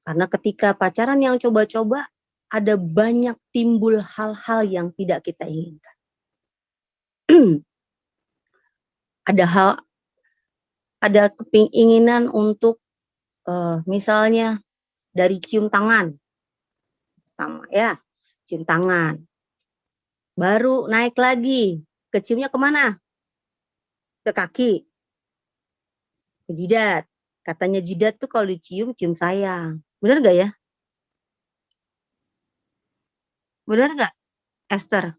Karena ketika pacaran yang coba-coba, ada banyak timbul hal-hal yang tidak kita inginkan. Ada keinginan untuk misalnya dari cium tangan. Sama ya, cium tangan. Baru naik lagi. Keciumnya kemana? Ke kaki. Ke jidat. Katanya jidat tuh kalau dicium, cium sayang. Bener gak ya? Bener gak, Esther?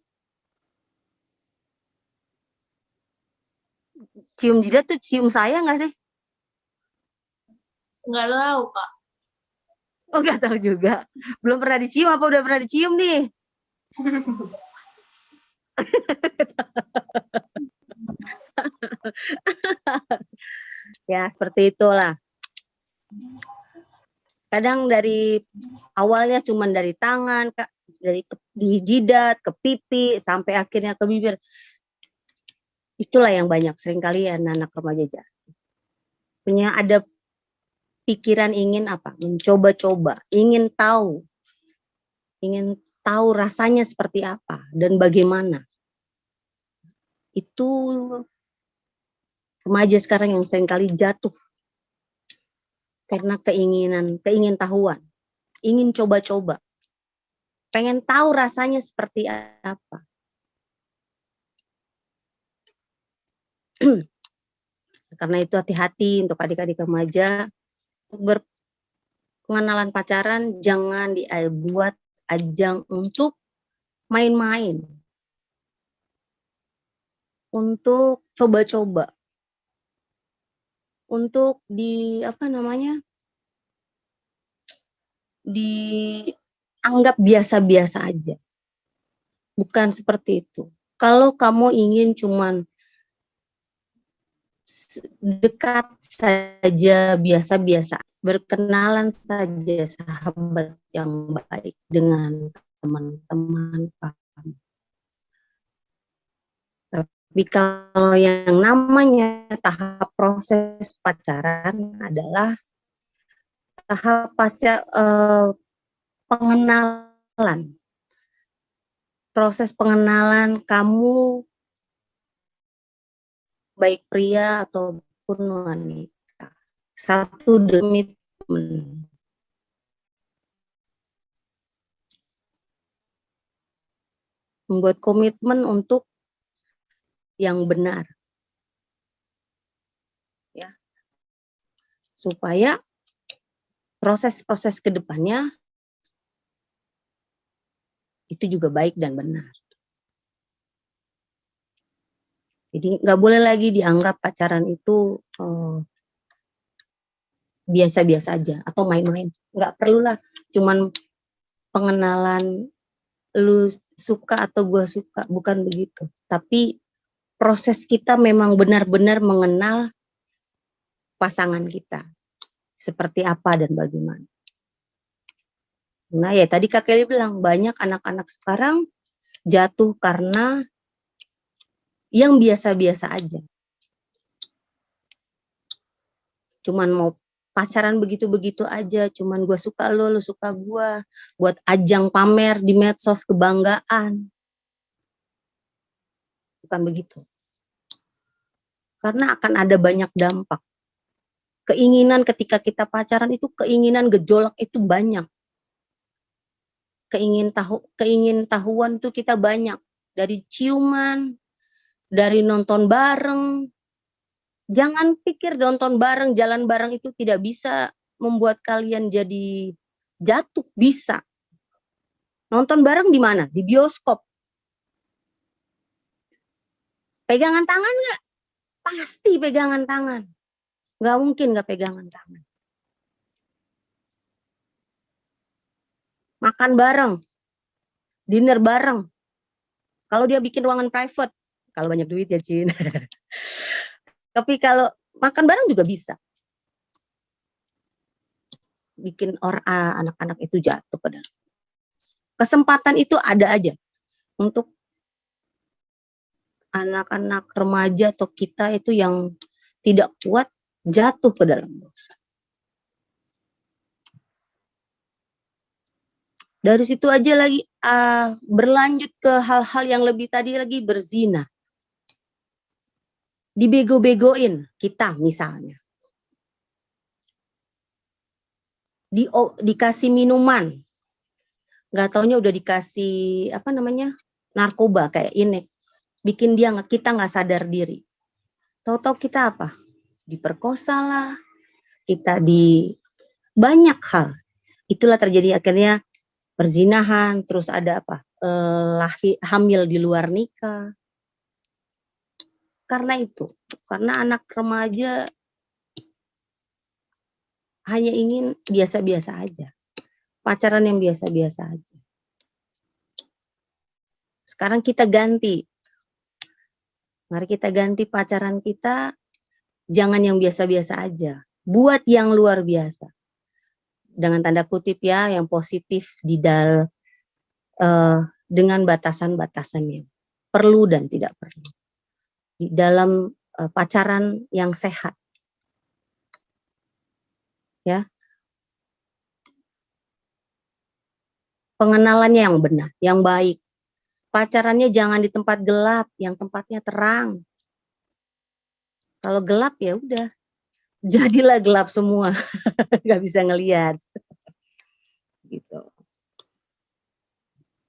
Cium jidat tuh cium sayang gak sih? Nggak tahu, Kak. Oh, gak tahu juga. Belum pernah dicium apa udah pernah dicium nih? Ya, seperti itulah. Kadang dari awalnya cuman dari tangan, dari di jidat, ke pipi, sampai akhirnya ke bibir. Itulah yang banyak seringkali anak-anak remaja punya ada pikiran ingin apa? Mencoba-coba, ingin tahu rasanya seperti apa dan bagaimana. Itu remaja sekarang yang seringkali jatuh karena keingin tahuan, ingin coba-coba, pengen tahu rasanya seperti apa. Karena itu hati-hati untuk adik-adik remaja, pengenalan pacaran jangan dibuat ajang untuk main-main, untuk coba-coba, untuk dianggap biasa-biasa aja. Bukan seperti itu. Kalau kamu ingin cuman dekat saja, biasa-biasa, berkenalan saja, sahabat yang baik dengan teman-teman kamu. Tapi kalau yang namanya tahap proses pacaran adalah tahap pengenalan. Proses pengenalan kamu baik pria ataupun wanita. Satu demi teman. Membuat komitmen untuk yang benar. Ya. Supaya proses-proses ke depannya itu juga baik dan benar. Jadi nggak boleh lagi dianggap pacaran itu biasa-biasa aja atau main-main. Nggak perlulah, cuman pengenalan lu suka atau gua suka, bukan begitu. Tapi proses kita memang benar-benar mengenal pasangan kita. Seperti apa dan bagaimana. Nah ya tadi Kak Kelly bilang, banyak anak-anak sekarang jatuh karena yang biasa-biasa aja. Cuman mau pacaran begitu-begitu aja, cuman gue suka lo suka gue, buat ajang pamer di medsos kebanggaan. Bukan begitu. Karena akan ada banyak dampak. Keinginan ketika kita pacaran itu, keinginan gejolak itu banyak. Keingin tahuan itu kita banyak. Dari ciuman, dari nonton bareng. Jangan pikir nonton bareng, jalan bareng itu tidak bisa membuat kalian jadi jatuh. Bisa. Nonton bareng di mana? Di bioskop. Pegangan tangan nggak? Pasti pegangan tangan. Nggak mungkin nggak pegangan tangan. Makan bareng. Dinner bareng. Kalau dia bikin ruangan private. Kalau banyak duit ya, Cin. Tapi kalau makan bareng juga bisa. Bikin anak-anak itu jatuh pada. Kesempatan itu ada aja. Untuk anak-anak remaja atau kita itu yang tidak kuat jatuh ke dalam dosa. Dari situ aja lagi berlanjut ke hal-hal yang lebih tadi lagi, berzina. Dibego-begoin kita misalnya. Dikasih minuman. nggak taunya udah dikasih apa namanya narkoba kayak ini, bikin kita nggak sadar diri. Tahu-tahu kita apa? Diperkosa lah, kita di banyak hal. Itulah terjadi akhirnya perzinahan, terus ada apa? Hamil di luar nikah. Karena itu, karena anak remaja hanya ingin biasa-biasa aja. Pacaran yang biasa-biasa aja. Sekarang kita ganti. Mari kita ganti pacaran kita, jangan yang biasa-biasa aja. Buat yang luar biasa. Dengan tanda kutip ya, yang positif dengan batasan-batasannya. Perlu dan tidak perlu. Di dalam pacaran yang sehat. Ya. Pengenalannya yang benar, yang baik. Pacarannya jangan di tempat gelap, yang tempatnya terang. Kalau gelap ya udah, jadilah gelap semua, nggak bisa ngelihat. Gitu.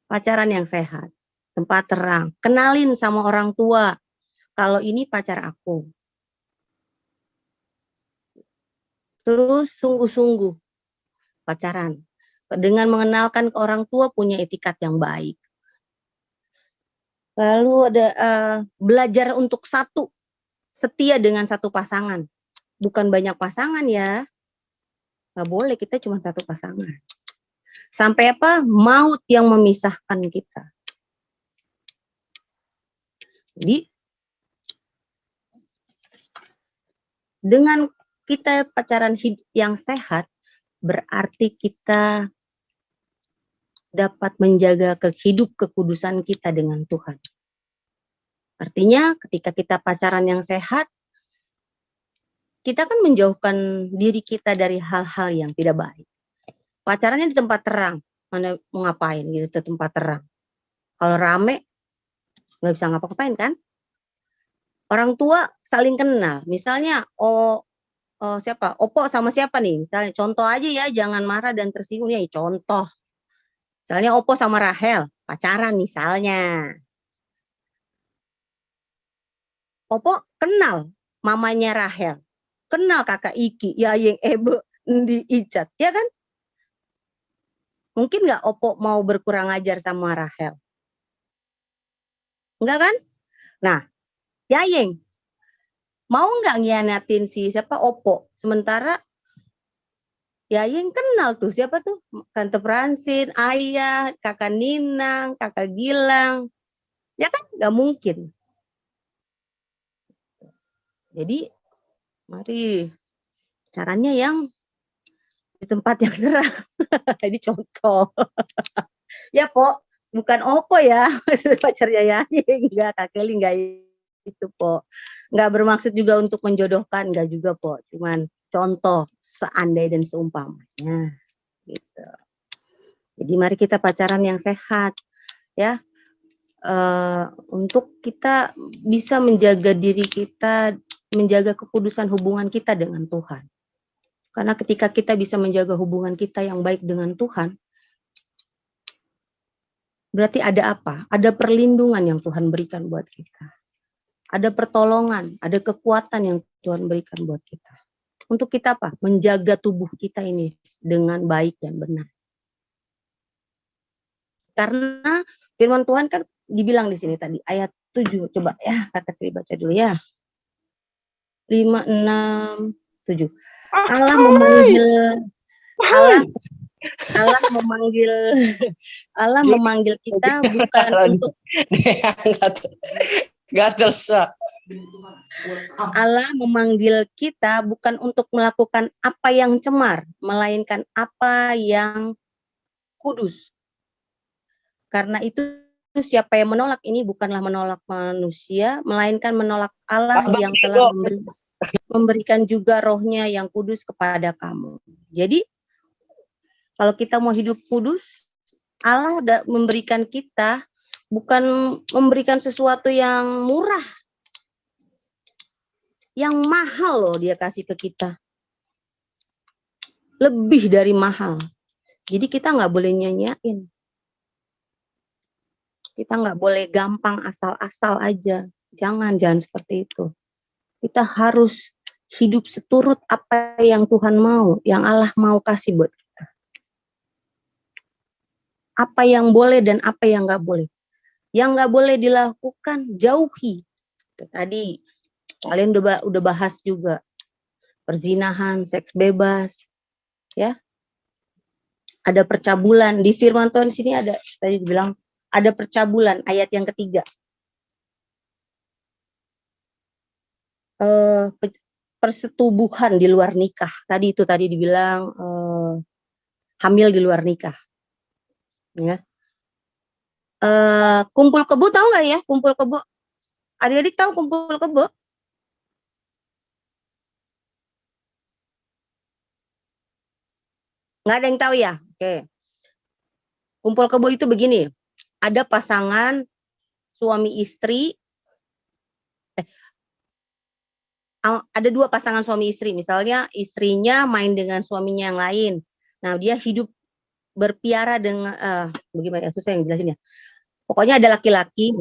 Pacaran yang sehat, tempat terang. Kenalin sama orang tua, kalau ini pacar aku. Terus sungguh-sungguh pacaran. Dengan mengenalkan ke orang tua punya etikat yang baik. Lalu ada belajar untuk setia dengan satu pasangan. Bukan banyak pasangan ya. Nggak boleh, kita cuma satu pasangan. Sampai apa? Maut yang memisahkan kita. Jadi, dengan kita pacaran yang sehat, berarti kita dapat menjaga hidup kekudusan kita dengan Tuhan. Artinya ketika kita pacaran yang sehat, kita kan menjauhkan diri kita dari hal-hal yang tidak baik. Pacarannya di tempat terang, mana mau ngapain gitu, di tempat terang. Kalau rame, nggak bisa ngapa-ngapain kan? Orang tua saling kenal, misalnya siapa? Opo sama siapa nih? Misalnya contoh aja ya, jangan marah dan tersinggung ya, contoh. Misalnya Opo sama Rahel, pacaran misalnya. Opo kenal mamanya Rahel, kenal kakak Iki, Yayeng Ebe, Ndi Icat, ya kan? Mungkin nggak Opo mau berkurang ajar sama Rahel? Enggak kan? Nah, Yayeng, mau nggak ngianatin si siapa Opo? Sementara Yayeng kenal tuh, siapa tuh? Tante Pransin, Ayah, kakak Ninang, kakak Gilang. Ya kan? Nggak mungkin. Jadi, mari caranya yang di tempat yang terang. Ini contoh. Ya, Po, bukan Opo ya, pacarnya Yayeng, enggak, Kak Kelly enggak itu, Po. Enggak bermaksud juga untuk menjodohkan, enggak juga, Po. Cuman contoh seandai dan seumpamanya gitu. Jadi mari kita pacaran yang sehat ya, untuk kita bisa menjaga diri kita, menjaga kekudusan hubungan kita dengan Tuhan. Karena ketika kita bisa menjaga hubungan kita yang baik dengan Tuhan, berarti ada apa? Ada perlindungan yang Tuhan berikan buat kita. Ada pertolongan, ada kekuatan yang Tuhan berikan buat kita. Untuk kita apa? Menjaga tubuh kita ini dengan baik dan benar. Karena firman Tuhan kan dibilang di sini tadi, ayat 7. Coba ya, Kak Tri baca dulu ya. 5, 6, 7. Allah memanggil kita bukan untuk Allah memanggil kita bukan untuk melakukan apa yang cemar, melainkan apa yang kudus. Karena itu siapa yang menolak ini bukanlah menolak manusia, melainkan menolak Allah yang telah memberikan juga rohnya yang kudus kepada kamu. Jadi, kalau kita mau hidup kudus, Allah memberikan kita, bukan memberikan sesuatu yang murah, yang mahal loh dia kasih ke kita. Lebih dari mahal. Jadi kita nggak boleh nyanyain. Kita nggak boleh gampang asal-asal aja. Jangan seperti itu. Kita harus hidup seturut apa yang Tuhan mau, yang Allah mau kasih buat kita. Apa yang boleh dan apa yang nggak boleh. Yang nggak boleh dilakukan, jauhi. Tadi kalian udah bahas juga. Perzinahan, seks bebas, ya. Ada percabulan. Di firman Tuhan sini ada, tadi dibilang, ada percabulan, ayat yang ketiga. Persetubuhan di luar nikah. Tadi dibilang hamil di luar nikah. Ya. Kumpul kebo tahu nggak ya? Kumpul kebo. Adik-adik tahu kumpul kebo? Nggak ada yang tahu ya? Oke. Kumpul kebo itu begini. Ada pasangan suami istri. Ada dua pasangan suami istri. Misalnya istrinya main dengan suaminya yang lain. Nah, dia hidup berpiara dengan bagaimana ya, susah yang jelasin ya. Pokoknya ada laki-laki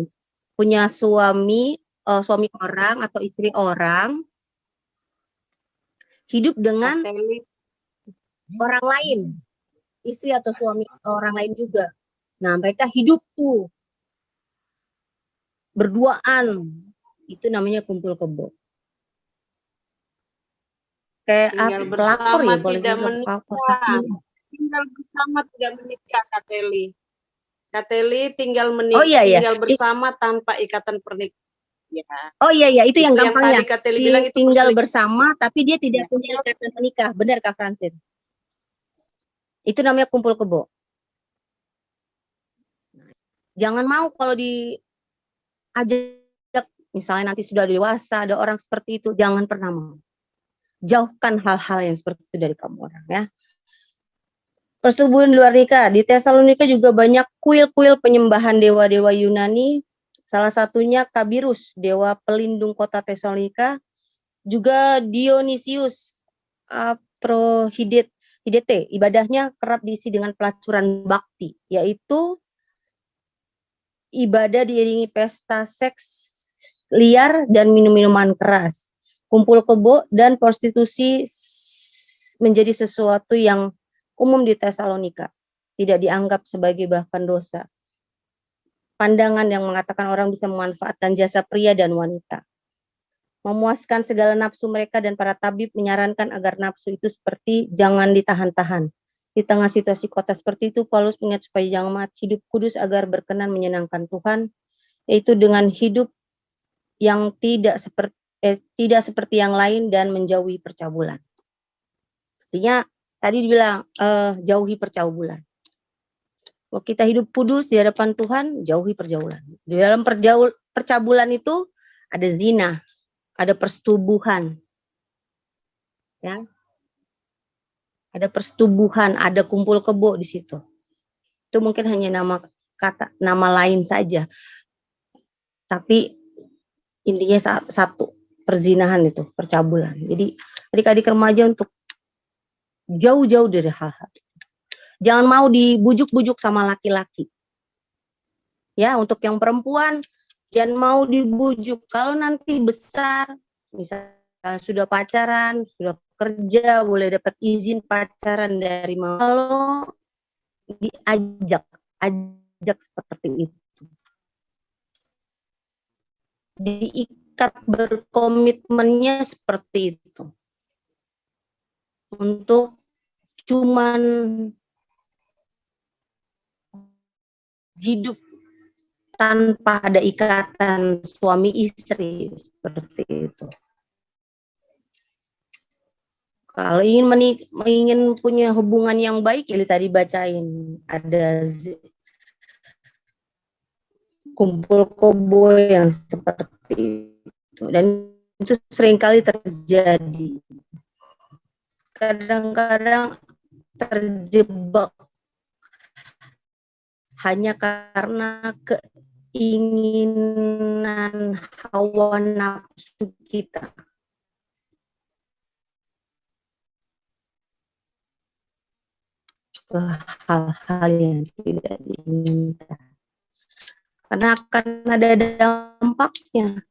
punya suami orang atau istri orang, hidup dengan orang lain, istri atau suami orang lain juga. Nah, mereka hidup tuh berduaan, itu namanya kumpul kebo. Kayak tinggal pelakor bersama ya, boleh tidak juga menikah. pelakor. Tinggal bersama tidak menikah, Kak Teli. Kak Teli tinggal Oh iya ya. tinggal bersama tanpa ikatan pernikahan. Ya. Oh iya ya, itu yang gampangnya. Yang tadi Kak Teli bilang itu Tinggal bersama tapi dia tidak punya ikatan menikah. Benar Kak Francine? Itu namanya kumpul kebo. Jangan mau kalau diajak, misalnya nanti sudah dewasa, ada orang seperti itu, jangan pernah mau. Jauhkan hal-hal yang seperti itu dari kamu orang ya. Persetubuhan di luar nikah. Di Tesalonika juga banyak kuil-kuil penyembahan dewa-dewa Yunani. Salah satunya Kabirus, dewa pelindung kota Tesalonika. Juga Dionysius Aphrodite, ibadahnya kerap diisi dengan pelacuran bakti, yaitu ibadah diiringi pesta seks liar dan minum-minuman keras. Kumpul kebo dan prostitusi menjadi sesuatu yang umum di Tesalonika, tidak dianggap sebagai bahkan dosa. Pandangan yang mengatakan orang bisa memanfaatkan jasa pria dan wanita. Memuaskan segala nafsu mereka, dan para tabib menyarankan agar nafsu itu seperti jangan ditahan-tahan. Di tengah situasi kota seperti itu, Paulus mengingat supaya jemaat hidup kudus agar berkenan menyenangkan Tuhan, yaitu dengan hidup yang tidak seperti yang lain dan menjauhi percabulan. Artinya tadi dibilang jauhi percabulan. Kalau kita hidup kudus di hadapan Tuhan, jauhi percabulan. Di dalam percabulan itu ada zina, ada persetubuhan, ya, ada persetubuhan, ada kumpul kebo di situ. Itu mungkin hanya nama lain saja, tapi intinya satu, perzinahan itu, percabulan. Jadi adik-adik remaja untuk jauh-jauh dari hal-hal. Jangan mau dibujuk-bujuk sama laki-laki. Ya, untuk yang perempuan jangan mau dibujuk. Kalau nanti besar, misalnya sudah pacaran, sudah kerja, boleh dapat izin pacaran dari mama, kalau diajak seperti itu. Diikat berkomitmennya seperti itu. Untuk cuman hidup tanpa ada ikatan suami istri seperti itu. Kalau ingin punya hubungan yang baik, ya tadi bacain ada kumpul kebo yang seperti itu, dan itu seringkali terjadi. Kadang-kadang terjebak hanya karena keinginan hawa nafsu kita. Ke hal-hal yang tidak diinginkan. karena akan ada dampaknya.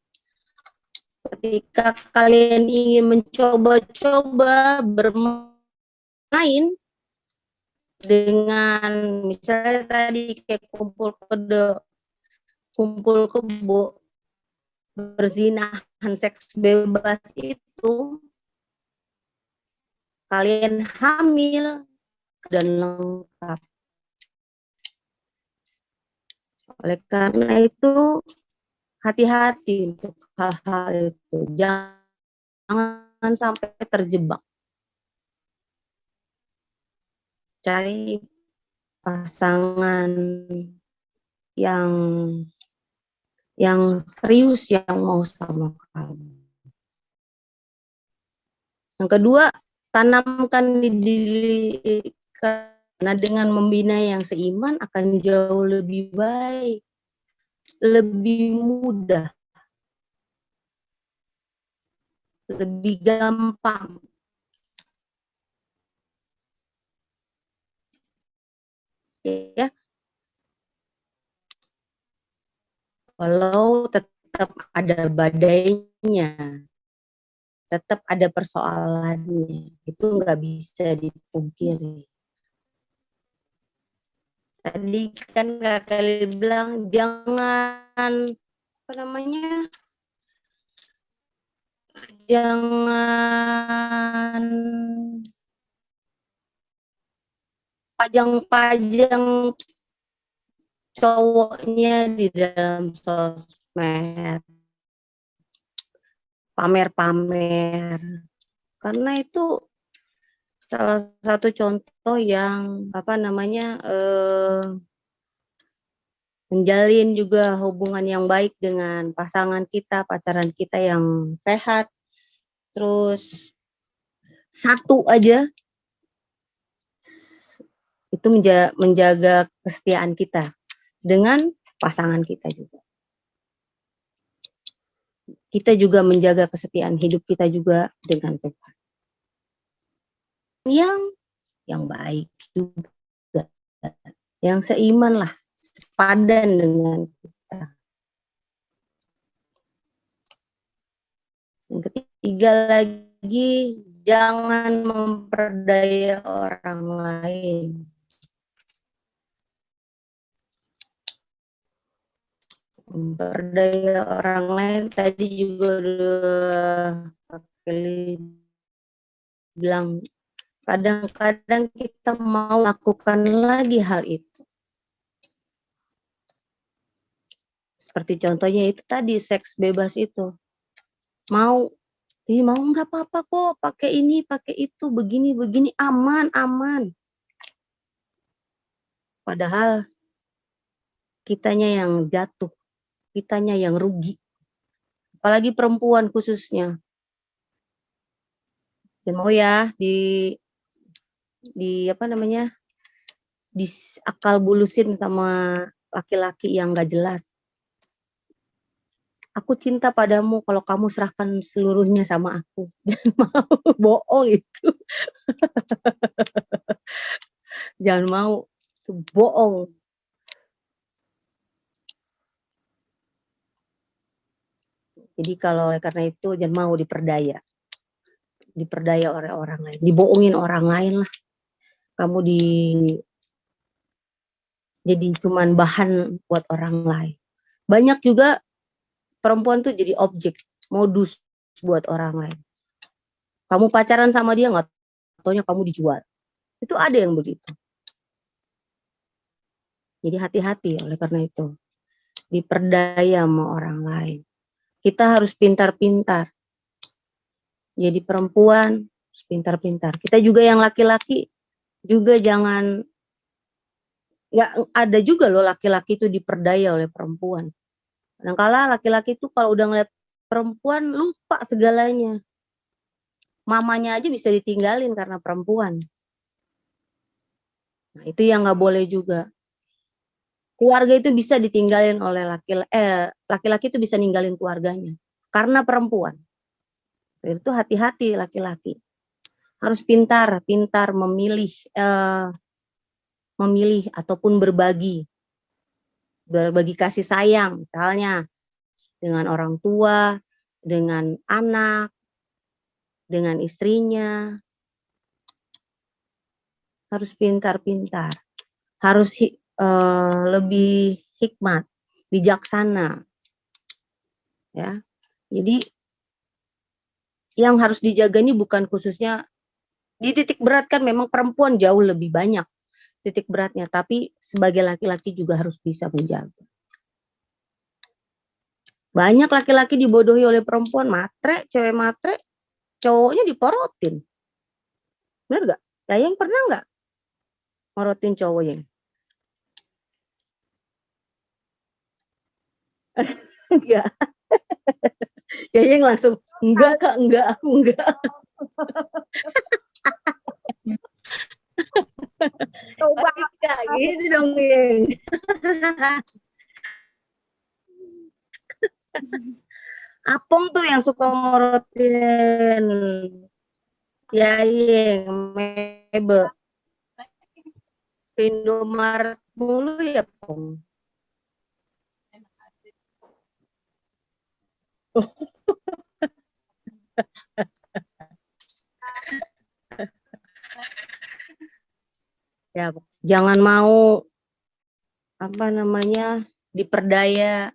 Ketika kalian ingin mencoba-coba bermain dengan misalnya tadi kayak kumpul kebo, berzinahan, seks bebas itu, kalian hamil dan lengkap. Oleh karena itu, hati-hati untuk hal-hal itu. Jangan sampai terjebak. Cari pasangan yang serius, yang mau sama kamu. Yang kedua, tanamkan di diri, karena dengan membina yang seiman akan jauh lebih baik, lebih mudah, lebih gampang. Ya, walau tetap ada badainya, tetap ada persoalannya, itu nggak bisa dipungkiri. Tadi kan Kak Kali bilang jangan jangan pajang-pajang cowoknya di dalam sosmed, pamer-pamer, karena itu salah satu contoh yang menjalin juga hubungan yang baik dengan pasangan kita, pacaran kita yang sehat. Terus satu aja itu menjaga kesetiaan kita dengan pasangan kita juga. Kita juga menjaga kesetiaan hidup kita juga dengan Tuhan. Yang baik juga, yang seiman lah, sepadan dengan kita. Yang ketiga lagi, jangan memperdaya orang lain. Memperdaya orang lain tadi juga udah bilang, kadang-kadang kita mau lakukan lagi hal itu. Seperti contohnya itu tadi, seks bebas itu. Mau nggak apa-apa kok, pakai ini, pakai itu, begini, aman. Padahal kitanya yang jatuh, kitanya yang rugi. Apalagi perempuan khususnya. Dan mau ya di akal bulusin sama laki-laki yang nggak jelas. Aku cinta padamu kalau kamu serahkan seluruhnya sama aku. Jangan mau, bohong itu. Jangan mau, itu bohong. Jadi kalau karena itu jangan mau diperdaya oleh orang lain, dibohongin orang lain lah. Kamu jadi cuman bahan buat orang lain. Banyak juga perempuan tuh jadi objek, modus buat orang lain. Kamu pacaran sama dia, nggak taunya kamu dijual. Itu ada yang begitu. Jadi hati-hati oleh karena itu. Diperdaya sama orang lain. Kita harus pintar-pintar. Jadi perempuan harus pintar-pintar. Kita juga yang laki-laki juga jangan, ya ada juga loh laki-laki itu diperdaya oleh perempuan. Kadang-kala laki-laki itu kalau udah ngeliat perempuan lupa segalanya. Mamanya aja bisa ditinggalin karena perempuan. Nah, itu yang nggak boleh juga. Keluarga itu bisa ditinggalin oleh laki-laki itu bisa ninggalin keluarganya karena perempuan. Itu hati-hati laki-laki. Harus pintar memilih ataupun berbagi. berbagi kasih sayang, misalnya dengan orang tua, dengan anak, dengan istrinya. Harus pintar-pintar, harus lebih hikmat, bijaksana, ya. Jadi yang harus dijaga ini bukan khususnya di titik berat, kan memang perempuan jauh lebih banyak titik beratnya, tapi sebagai laki-laki juga harus bisa menjaga. Banyak laki-laki dibodohi oleh perempuan, matre, cewek matre, cowoknya diporotin. Benar nggak? Yang pernah nggak morotin cowoknya? Enggak. Yang langsung, enggak Kak, enggak, aku enggak. Coba Enggak gitu dong, Yeng. Apong tuh yang suka morotin. Ya, Yeng, Mebe. Indomaret mulu ya, Pong. Ya, jangan mau diperdaya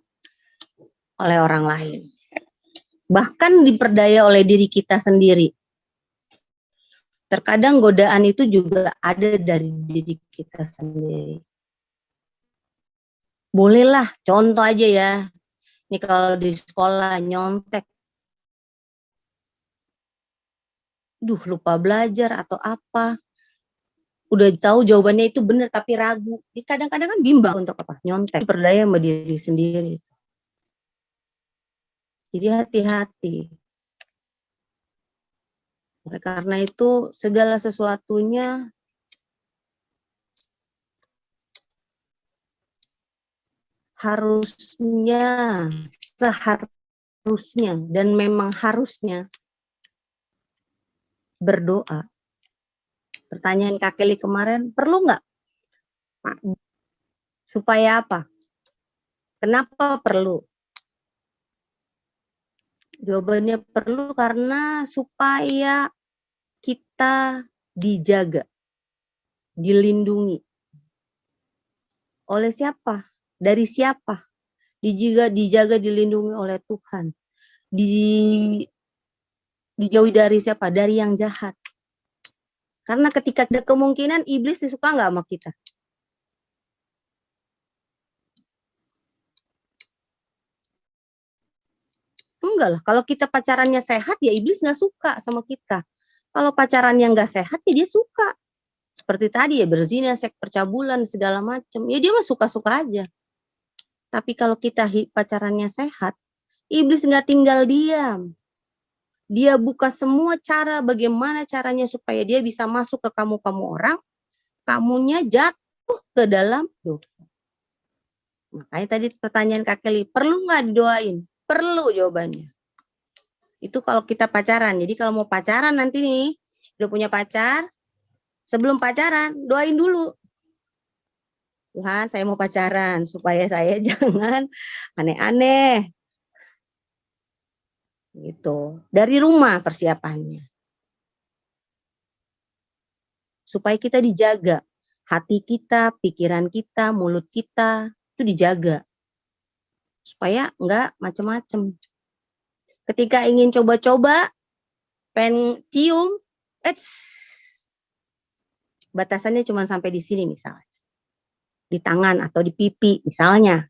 oleh orang lain. Bahkan diperdaya oleh diri kita sendiri. Terkadang godaan itu juga ada dari diri kita sendiri. Bolehlah, contoh aja ya. Ini kalau di sekolah nyontek. Lupa belajar atau apa. Udah tahu jawabannya itu benar tapi ragu. Kadang-kadang kan bimbang untuk apa? Nyontek. Diperdaya sama diri sendiri. Jadi hati-hati. Oleh karena itu segala sesuatunya seharusnya dan memang harusnya berdoa. Pertanyaan Kak Kelly kemarin, perlu nggak? Supaya apa? Kenapa perlu? Jawabannya perlu karena supaya kita dijaga, dilindungi. Oleh siapa? Dari siapa? Dijaga, dilindungi oleh Tuhan. Dijauhi dari siapa? Dari yang jahat. Karena ketika ada kemungkinan iblis suka nggak sama kita? Enggak lah. Kalau kita pacarannya sehat, ya iblis nggak suka sama kita. Kalau pacarannya nggak sehat, ya dia suka. Seperti tadi ya, berzina, seks, percabulan, segala macam. Ya dia mah suka-suka aja. Tapi kalau kita pacarannya sehat, iblis nggak tinggal diam. Dia buka semua cara bagaimana caranya supaya dia bisa masuk ke kamu orang, kamunya jatuh ke dalam dosa. Makanya tadi pertanyaan Kak Kelly, perlu nggak didoain? Perlu jawabannya. Itu kalau kita pacaran. Jadi kalau mau pacaran nanti nih, udah punya pacar, sebelum pacaran, doain dulu. Tuhan, saya mau pacaran supaya saya jangan aneh-aneh. Gitu. Dari rumah persiapannya. Supaya kita dijaga. Hati kita, pikiran kita, mulut kita, itu dijaga. Supaya enggak macem-macem. Ketika ingin coba-coba, pengen cium, batasannya cuma sampai di sini misalnya. Di tangan atau di pipi misalnya.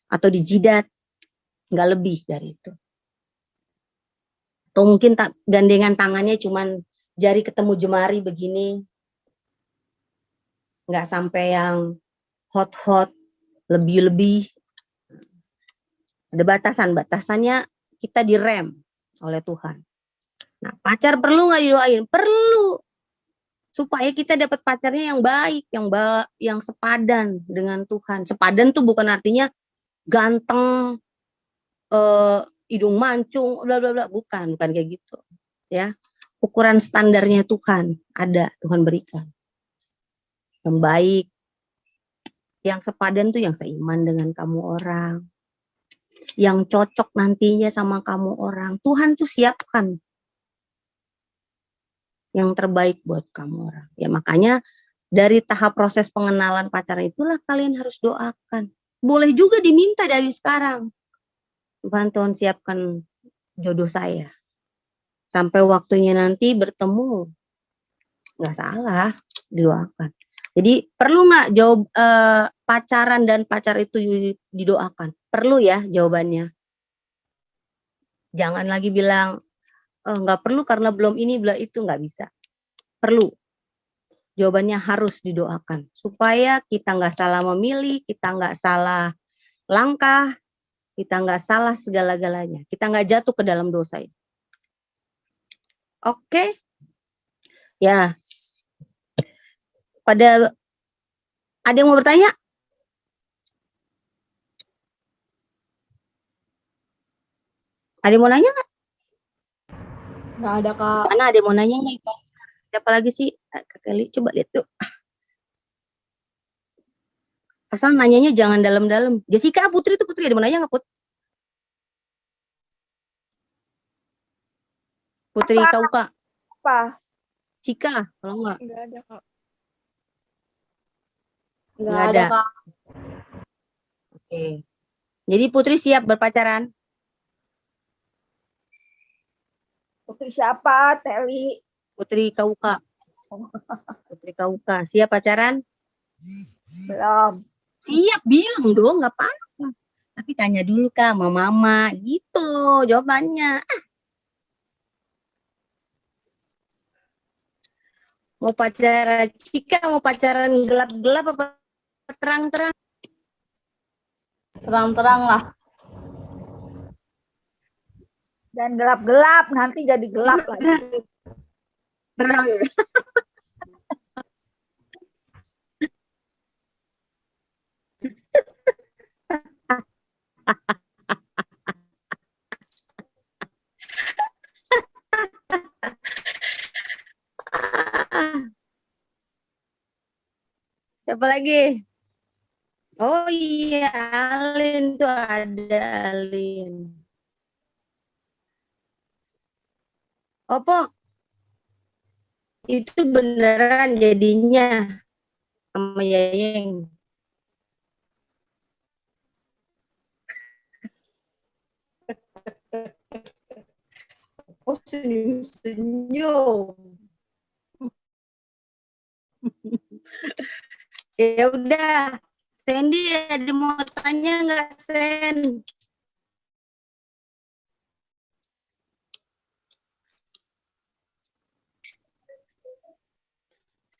Atau di jidat. Enggak lebih dari itu. Atau mungkin gandengan tangannya cuman jari ketemu jemari begini. Nggak sampai yang hot-hot, lebih-lebih. Ada batasan-batasannya, kita direm oleh Tuhan. Nah, pacar perlu nggak didoain? Perlu. Supaya kita dapat pacarnya yang baik, yang sepadan dengan Tuhan. Sepadan tuh bukan artinya ganteng, hidung mancung, bla bla bla, bukan kayak gitu. Ya, ukuran standarnya Tuhan ada, Tuhan berikan. Yang baik, Yang sepadan tuh yang seiman dengan kamu orang. Yang cocok nantinya sama kamu orang. Tuhan tuh siapkan yang terbaik buat kamu orang. Ya makanya dari tahap proses pengenalan pacaran itulah kalian harus doakan. Boleh juga diminta dari sekarang. Tuhan siapkan jodoh saya. Sampai waktunya nanti bertemu, nggak salah, didoakan. Jadi perlu nggak jawab pacaran dan pacar itu didoakan? Perlu ya jawabannya. Jangan lagi bilang nggak perlu karena belum ini, belum itu, nggak bisa. Perlu. Jawabannya harus didoakan supaya kita nggak salah memilih, kita nggak salah langkah, kita nggak salah segala-galanya, kita nggak jatuh ke dalam dosa itu. Oke, ya. Ada yang mau bertanya? Ada yang mau nanya nggak? Nggak ada, Kak. Mana ada yang mau nanya nggak? Siapa lagi sih? Kak Kelly, coba lihat tuh. Asal nanyanya jangan dalam-dalam. Jessica, Putri ada yang mau nanya nggak, Put? Putri Kauka. Apa? Cika, kalau enggak. Enggak ada, Kak. Nggak ada, Kak. Oke. Jadi Putri siap berpacaran? Putri siapa? Teli. Putri Kauka. Putri Kauka. Siap pacaran? Belum. Siap, bilang dong, nggak apa-apa. Tapi tanya dulu Kak sama mama, gitu jawabannya. Mau pacaran, Cika mau pacaran gelap-gelap apa terang-terang? Terang-terang lah. Dan gelap-gelap, nanti jadi gelap lagi. Terang. Siapa lagi? Oh iya, Alin tuh ada Alin. Opo, itu beneran jadinya sama Yayeng. Oh, senyum-senyum. Ya udah, Sandy ada mau tanya nggak, Sen?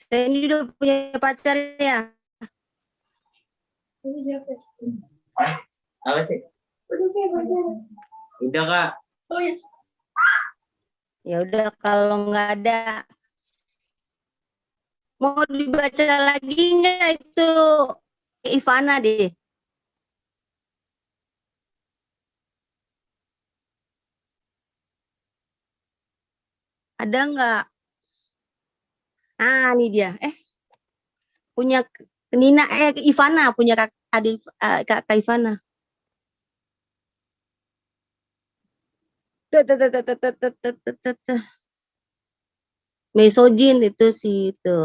Sandy udah punya pacar ya? Apa sih? Udah, Kak. Ya udah, kalau nggak ada, mau dibaca lagi nggak itu Ivana deh? Ada nggak? Ah, ini dia. Punya Nina, Ivana punya kak Ivana. Mesojin itu sih itu.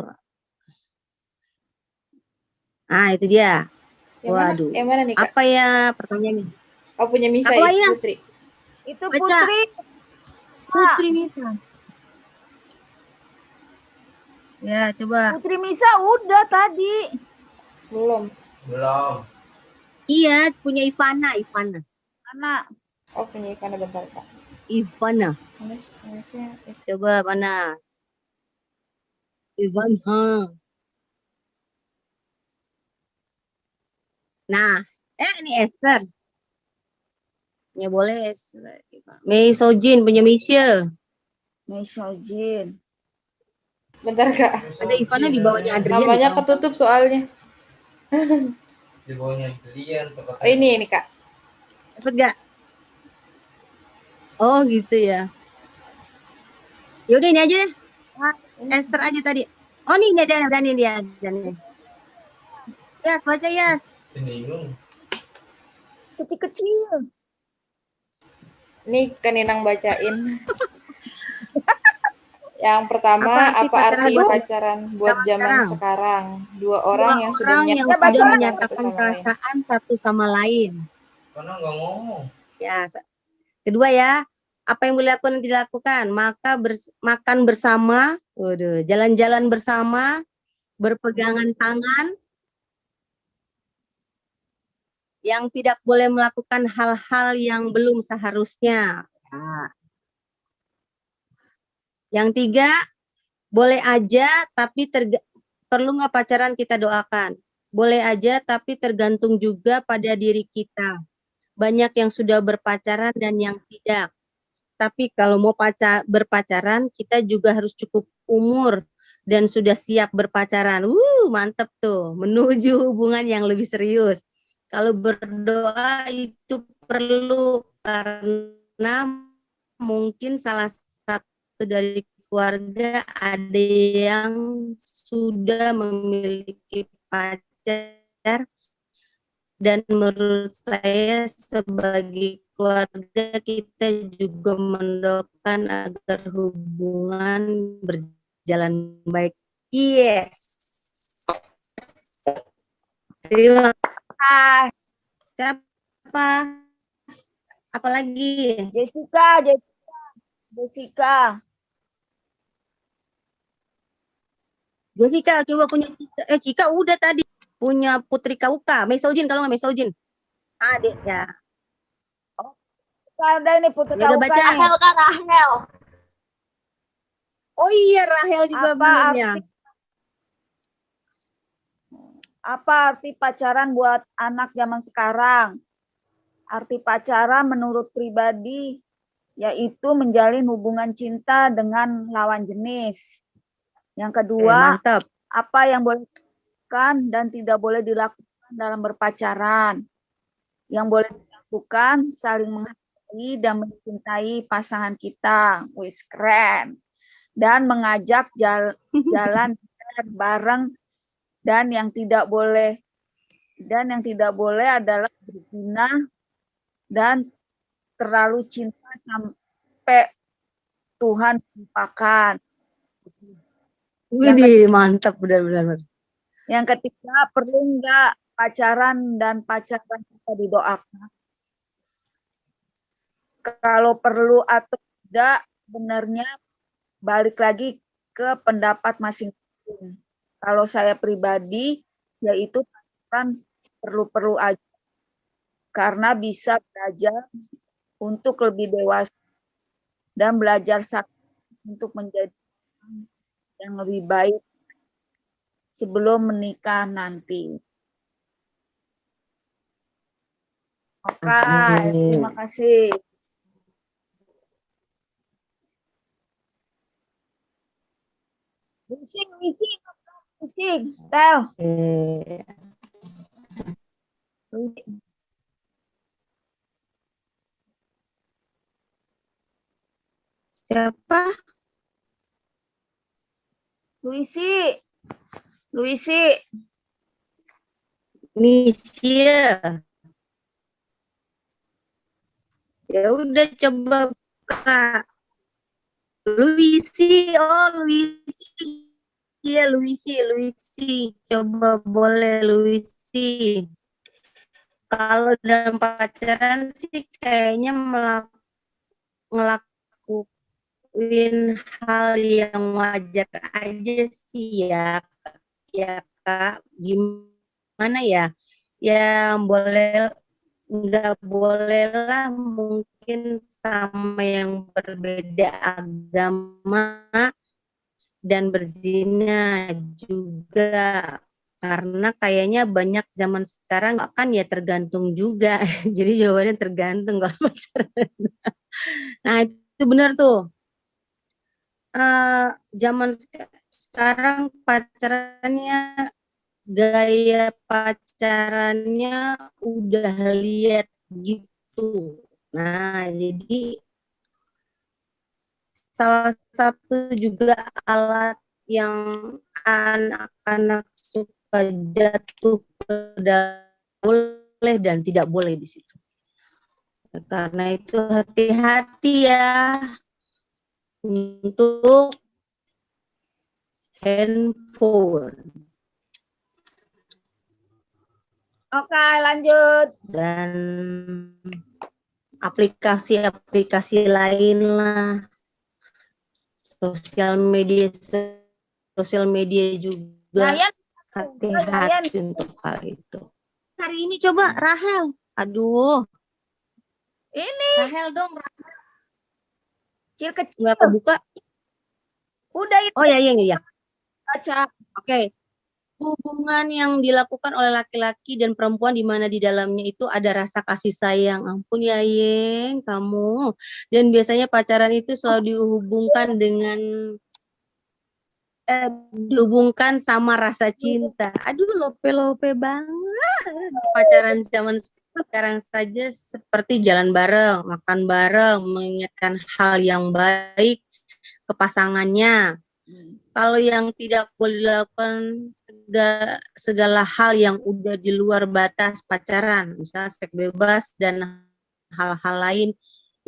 Ah, itu dia. Waduh. Yang mana nih, Kak? Apa ya pertanyaannya? Oh, punya Misa Aku ya, Ayas. Putri. Itu Baca. Putri. Putri Misa. Ya, coba. Putri Misa udah tadi. Belum. Iya, punya Ivana. Anak. Oh, punya Ivana, bentar, Kak. Ivana. Manisnya. Coba mana? Ivana. Nah, ini Esther. Ya boleh. Mesojin punya Michelle. Mesojin. Bentar, Kak. Ada Ivana di bawahnya Adrian. Namanya ketutup soalnya. Di bawahnya Adrian. Oh, ini Kak. Dapat gak? Oh gitu ya. Yaudah ini aja deh. Esther aja tadi. Oh nih ada nih dia. Yas, baca Yas. Bingung. Kecil-kecil. Nih Keninang bacain. Yang pertama, Apa arti apa arti pacaran? pacaran buat zaman sekarang? Dua orang yang sudah Orang yang menyatakan sudah perasaan menyatakan satu sama lain. perasaan satu sama lain. Karena nggak ngomong. Ya, kedua ya, apa yang boleh dilakukan dan dilakukan? Makan bersama, waduh, jalan-jalan bersama, berpegangan tangan. Yang tidak boleh melakukan hal-hal yang belum seharusnya. Nah. Yang tiga, boleh aja tapi perlu nggak pacaran kita doakan. Boleh aja tapi tergantung juga pada diri kita. Banyak yang sudah berpacaran dan yang tidak. Tapi kalau mau berpacaran, kita juga harus cukup umur dan sudah siap berpacaran. Mantep tuh, menuju hubungan yang lebih serius. Kalau berdoa itu perlu karena mungkin salah satu dari keluarga ada yang sudah memiliki pacar, dan menurut saya sebagai keluarga kita juga mendoakan agar hubungan berjalan baik. Yes. Terima kasih. Siapa? Apalagi? Jessica. Jessica, coba punya Cika. Cika udah tadi. Punya Putri Kauka. Mesoljin, kalau nggak Mesoljin. Adik ya. Ada ini Putri Ya udah Kauka. baca. Rahel. Oh iya, Rahel juga belumnya. Apa arti pacaran buat anak zaman sekarang? Arti pacaran menurut pribadi yaitu menjalin hubungan cinta dengan lawan jenis. Yang kedua, mantap. Apa yang boleh dilakukan dan tidak boleh dilakukan dalam berpacaran? Yang boleh dilakukan saling menghargai dan mencintai pasangan kita. Wis keren. Dan mengajak jalan bareng. Dan yang tidak boleh adalah berzina dan terlalu cinta sampai Tuhan lupakan. Widih, mantap, benar-benar. Yang ketiga, perlu enggak pacaran dan pacaran kita didoakan? Kalau perlu atau tidak, benarnya balik lagi ke pendapat masing-masing. Kalau saya pribadi, yaitu pacaran perlu-perlu aja. Karena bisa belajar untuk lebih dewasa dan belajar untuk menjadi yang lebih baik sebelum menikah nanti. Oke, terima kasih. Bising, Tel. Siapa? Luisi. Nisia. Ya udah coba Kak. Luisi. Iya, Luisi. Coba boleh Luisi. Kalau dalam pacaran sih kayaknya ngelakuin hal yang wajar aja sih ya Kak. Gimana ya? Ya nggak boleh lah mungkin sama yang berbeda agama dan berzina juga, karena kayaknya banyak zaman sekarang kan ya tergantung juga. Jadi jawabannya tergantung kalau pacaran. Nah itu benar tuh. Zaman sekarang pacarannya, gaya pacarannya udah lihat gitu. Nah, jadi salah satu juga alat yang anak-anak suka jatuh ke dalam boleh dan tidak boleh di situ. Karena itu hati-hati ya untuk handphone. Oke, lanjut. Dan aplikasi-aplikasi lain lah, sosial media juga, Yayan, hati-hati untuk hal itu. Hari ini coba Rahel, aduh, ini Rahel dong, kecil kecil. nggak kebuka. Udah itu Oh ya, iya. baca. Oke. Hubungan yang dilakukan oleh laki-laki dan perempuan di mana di dalamnya itu ada rasa kasih sayang. Ampun ya Yeng, kamu. Dan biasanya pacaran itu selalu dihubungkan sama rasa cinta. Aduh, lope-lope banget. Pacaran zaman sekarang saja seperti jalan bareng, makan bareng, mengingatkan hal yang baik ke pasangannya. Kalau yang tidak boleh dilakukan segala hal yang udah di luar batas pacaran, misalnya seks bebas dan hal-hal lain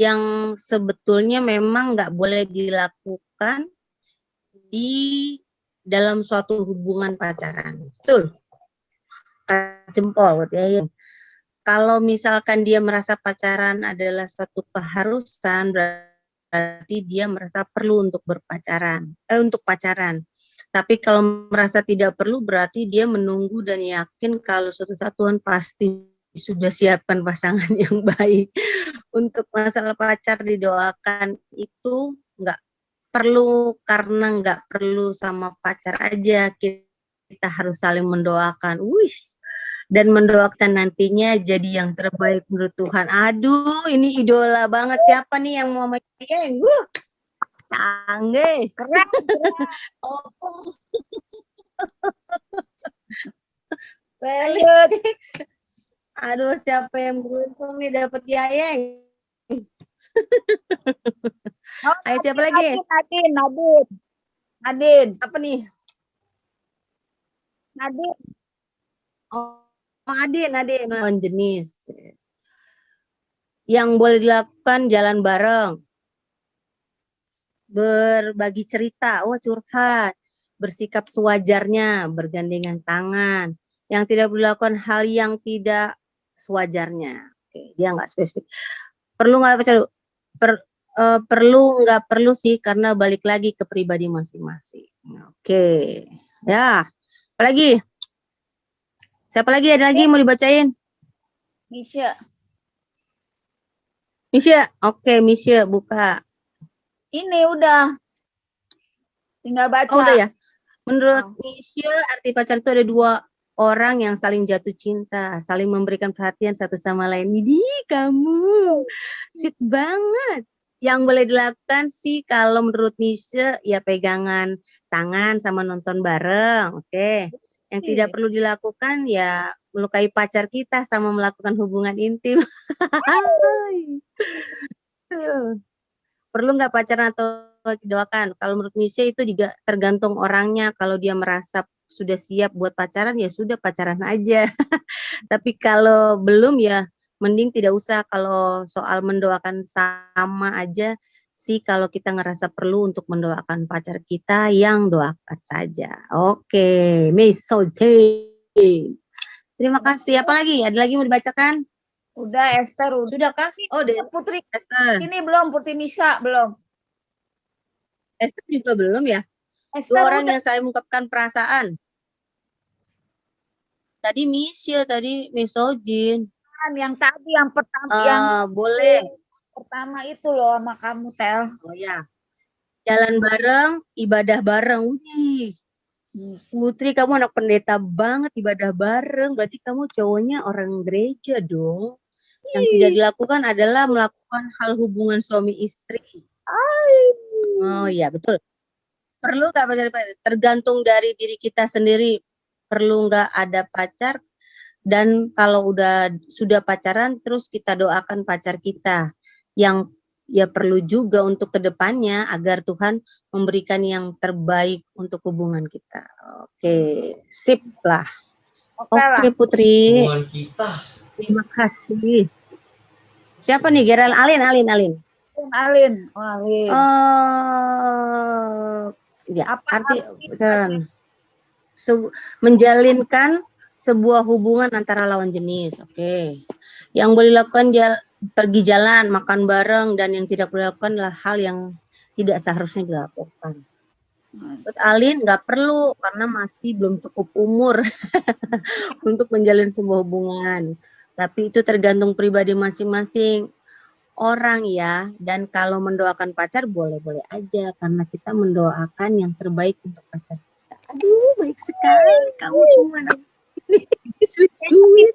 yang sebetulnya memang nggak boleh dilakukan di dalam suatu hubungan pacaran. Betul. Jempol ya. Kalau misalkan dia merasa pacaran adalah suatu keharusan, berarti dia merasa perlu untuk untuk pacaran. Tapi kalau merasa tidak perlu, berarti dia menunggu dan yakin kalau suatu saat Tuhan pasti sudah siapkan pasangan yang baik. Untuk masalah pacar didoakan itu nggak perlu, karena nggak perlu sama pacar aja, kita harus saling mendoakan. Dan mendoakan nantinya jadi yang terbaik menurut Tuhan. Aduh, ini idola banget. Siapa nih yang mau main? Canggih. Keren. Oh. Felix. Aduh, siapa yang beruntung nih dapat Yayeng? Ayo, siapa lagi? Nadine. Apa nih? Nadine. Nadine. Jenis. Yang boleh dilakukan jalan bareng. Berbagi cerita, curhat. Bersikap sewajarnya, bergandengan tangan. Yang tidak boleh dilakukan hal yang tidak sewajarnya. Oke, dia nggak spesifik. Perlu nggak pacar? Perlu nggak perlu sih, karena balik lagi ke pribadi masing-masing. Oke, ya. Apalagi? Siapa lagi? Ada lagi mau dibacain? Misha. Oke, Misha buka. Ini udah. Tinggal baca. Oh, udah ya. Menurut Misha, arti pacar itu ada dua orang yang saling jatuh cinta, saling memberikan perhatian satu sama lain. Widih, kamu sweet banget. Yang boleh dilakukan sih kalau menurut Misha ya pegangan tangan sama nonton bareng, oke. Yang tidak perlu dilakukan ya melukai pacar kita sama melakukan hubungan intim. Perlu nggak pacaran atau didoakan? Kalau menurut Misha itu juga tergantung orangnya. Kalau dia merasa sudah siap buat pacaran ya sudah pacaran aja. Tapi kalau belum ya mending tidak usah. Kalau soal mendoakan sama aja sih, kalau kita ngerasa perlu untuk mendoakan pacar kita, yang doakan saja. Oke, Miss Soji. Terima kasih. Apa lagi? Ada lagi mau dibacakan? Udah, Esther. Sudah kah? Oh, Putri. Esther. Ini belum, Putri Misha belum. Esther juga belum ya? Esther dua orang udah. yang saling mengungkapkan perasaan. Tadi Misha, tadi Misogin. Yang tadi, yang pertama. Boleh. Pertama itu loh sama kamu, Tel. Oh ya. Jalan bareng, ibadah bareng. Wih. Putri, kamu anak pendeta banget, ibadah bareng. Berarti kamu cowoknya orang gereja dong. Yang tidak dilakukan adalah melakukan hal hubungan suami istri. Oh iya, betul. Perlu nggak pacar? Tergantung dari diri kita sendiri. Perlu nggak ada pacar? Dan kalau sudah pacaran, terus kita doakan pacar kita. Yang ya perlu juga untuk kedepannya agar Tuhan memberikan yang terbaik untuk hubungan kita. Oke, sip lah. Oke Putri. Hubungan kita. Terima kasih. Siapa nih? Gerald Alin. Alin. Ya, arti menjalinkan sebuah hubungan antara lawan jenis. Oke. Yang boleh dilakukan pergi jalan, makan bareng, dan yang tidak boleh dilakukan adalah hal yang tidak seharusnya dilakukan. Terus Alin nggak perlu karena masih belum cukup umur untuk menjalin sebuah hubungan. Tapi itu tergantung pribadi masing-masing orang ya. Dan kalau mendoakan pacar boleh-boleh aja karena kita mendoakan yang terbaik untuk pacar kita. Aduh, baik sekali kamu semua. Sweet.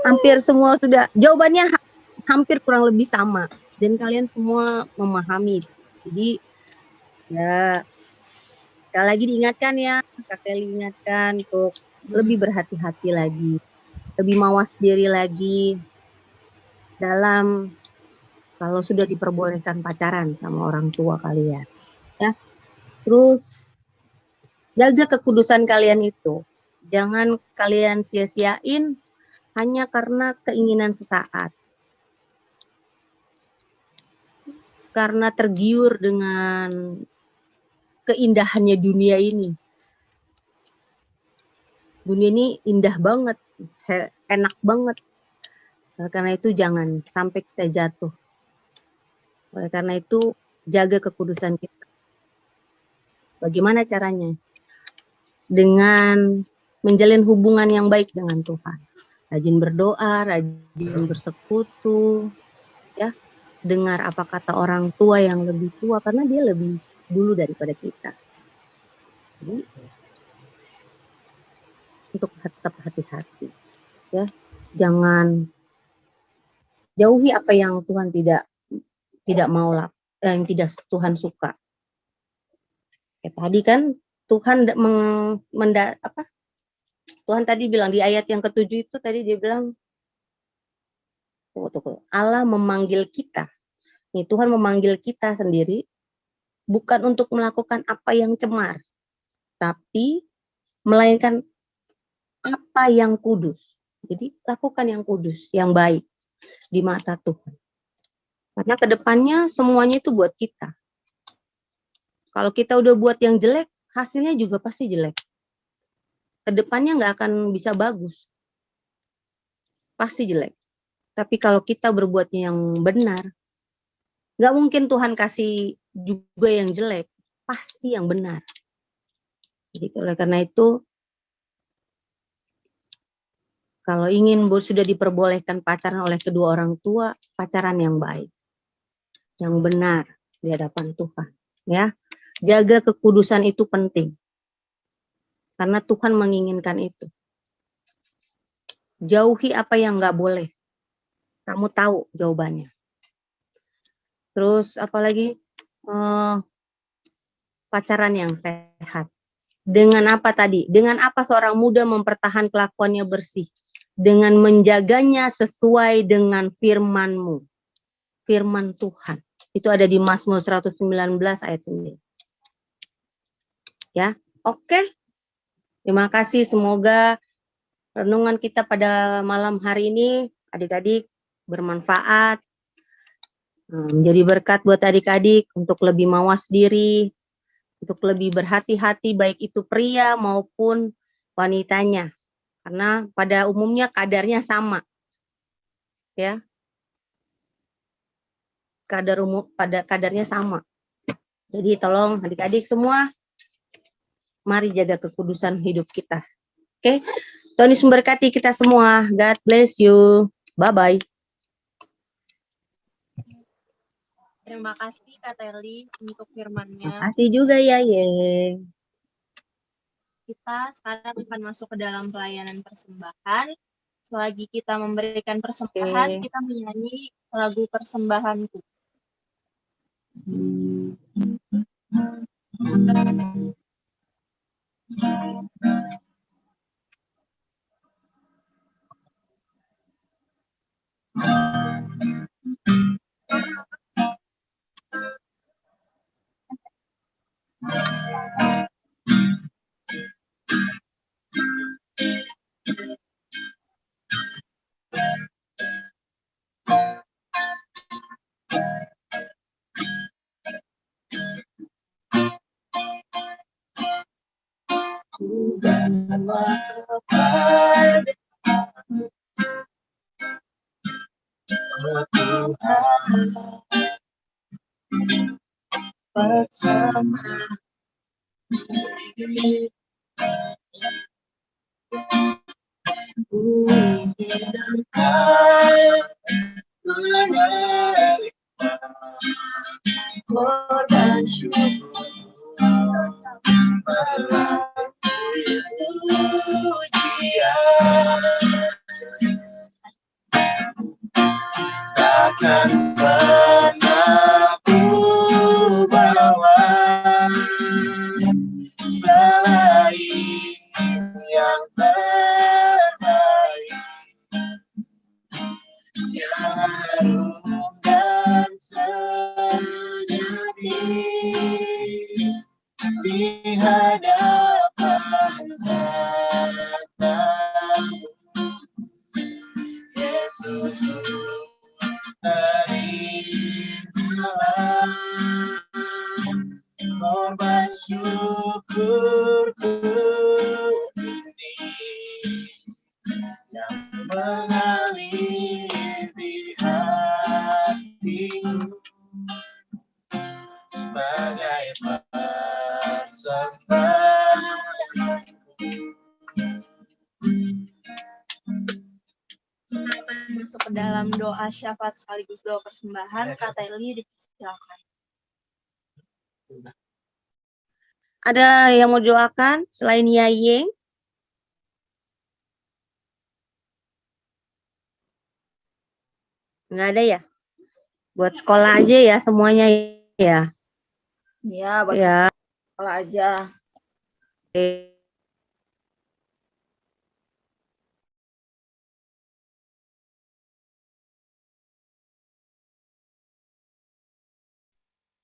Hampir semua sudah. Jawabannya hampir kurang lebih sama. Dan kalian semua memahami. Jadi ya sekali lagi diingatkan ya, Kak Kelly ingatkan untuk lebih berhati-hati lagi, lebih mawas diri lagi dalam kalau sudah diperbolehkan pacaran sama orang tua kalian. Ya. Terus jaga kekudusan kalian itu. Jangan kalian sia-siain hanya karena keinginan sesaat. Karena tergiur dengan keindahannya dunia ini. Dunia ini indah banget, enak banget. Oleh karena itu jangan sampai kita jatuh. Oleh karena itu jaga kekudusan kita. Bagaimana caranya? Dengan menjalin hubungan yang baik dengan Tuhan. Rajin berdoa, rajin bersekutu, ya. Dengar apa kata orang tua yang lebih tua karena dia lebih dulu daripada kita. Jadi, untuk tetap hati-hati, ya. Jangan jauhi apa yang Tuhan tidak mau yang tidak Tuhan suka. Kayak tadi kan Tuhan Tuhan tadi bilang di ayat yang ke-7 itu tadi dia bilang Allah memanggil kita. Nih, Tuhan memanggil kita sendiri bukan untuk melakukan apa yang cemar, tapi melainkan apa yang kudus. Jadi lakukan yang kudus, yang baik di mata Tuhan. Karena kedepannya semuanya itu buat kita. Kalau kita udah buat yang jelek, hasilnya juga pasti jelek. Kedepannya nggak akan bisa bagus. Pasti jelek. Tapi kalau kita berbuatnya yang benar, nggak mungkin Tuhan kasih juga yang jelek. Pasti yang benar. Jadi oleh karena itu, kalau ingin sudah diperbolehkan pacaran oleh kedua orang tua, pacaran yang baik. Yang benar di hadapan Tuhan. Ya, jaga kekudusan itu penting. Karena Tuhan menginginkan itu. Jauhi apa yang nggak boleh. Kamu tahu jawabannya. Terus apalagi pacaran yang sehat. Dengan apa tadi? Dengan apa seorang muda mempertahankan kelakuannya bersih? Dengan menjaganya sesuai dengan firman-Mu. Firman Tuhan. Itu ada di Mazmur 119 ayat 9. Ya, oke. Terima kasih. Semoga renungan kita pada malam hari ini, adik-adik, bermanfaat, menjadi berkat buat adik-adik untuk lebih mawas diri, untuk lebih berhati-hati baik itu pria maupun wanitanya. Karena pada umumnya kadarnya sama. Ya. Kadarnya sama. Jadi tolong adik-adik semua mari jaga kekudusan hidup kita. Oke. Tuhan Yesus memberkati kita semua. God bless you. Bye-bye. Terima kasih Kak Teli untuk firman-Nya. Terima kasih juga ya, Ye. Kita sekarang akan masuk ke dalam pelayanan persembahan. Selagi kita memberikan persembahan, kita menyanyi lagu persembahanku. Korban syukur pujian takkan pernah ku bawa selain yang terbaik, yang harum dan sejati di hadapan Bapa-Mu. Yesus terimalah korban syukurku ini yang mengalir di hatiku sebagai persembahan. Kita akan masuk ke dalam doa syafaat sekaligus doa persembahan. Kak Teli, silakan. Ada yang mau doakan selain Yayeng? Nggak ada ya? Buat sekolah aja ya semuanya ya? Ya, buat Ya. sekolah aja. Oke.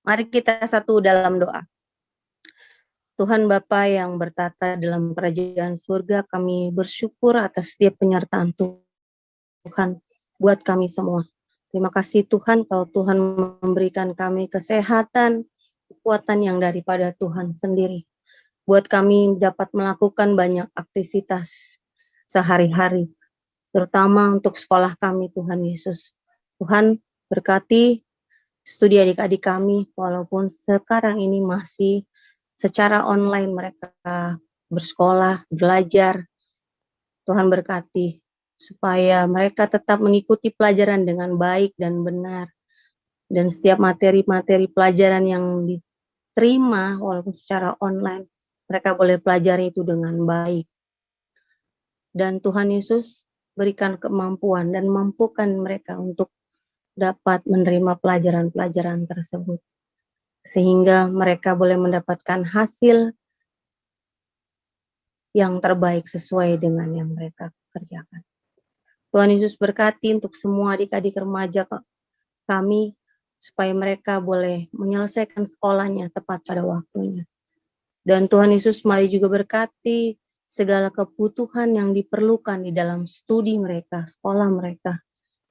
Mari kita satu dalam doa. Tuhan Bapa yang bertata dalam kerajaan surga, kami bersyukur atas setiap penyertaan Tuhan buat kami semua. Terima kasih Tuhan kalau Tuhan memberikan kami kesehatan, kekuatan yang daripada Tuhan sendiri. Buat kami dapat melakukan banyak aktivitas sehari-hari, terutama untuk sekolah kami Tuhan Yesus. Tuhan berkati studi adik-adik kami, walaupun sekarang ini masih secara online mereka bersekolah, belajar. Tuhan berkati supaya mereka tetap mengikuti pelajaran dengan baik dan benar. Dan setiap materi-materi pelajaran yang diterima walaupun secara online, mereka boleh pelajari itu dengan baik. Dan Tuhan Yesus berikan kemampuan dan mampukan mereka untuk dapat menerima pelajaran-pelajaran tersebut. Sehingga mereka boleh mendapatkan hasil yang terbaik sesuai dengan yang mereka kerjakan. Tuhan Yesus berkati untuk semua adik-adik remaja kami, supaya mereka boleh menyelesaikan sekolahnya tepat pada waktunya. Dan Tuhan Yesus mari juga berkati segala kebutuhan yang diperlukan di dalam studi mereka, sekolah mereka.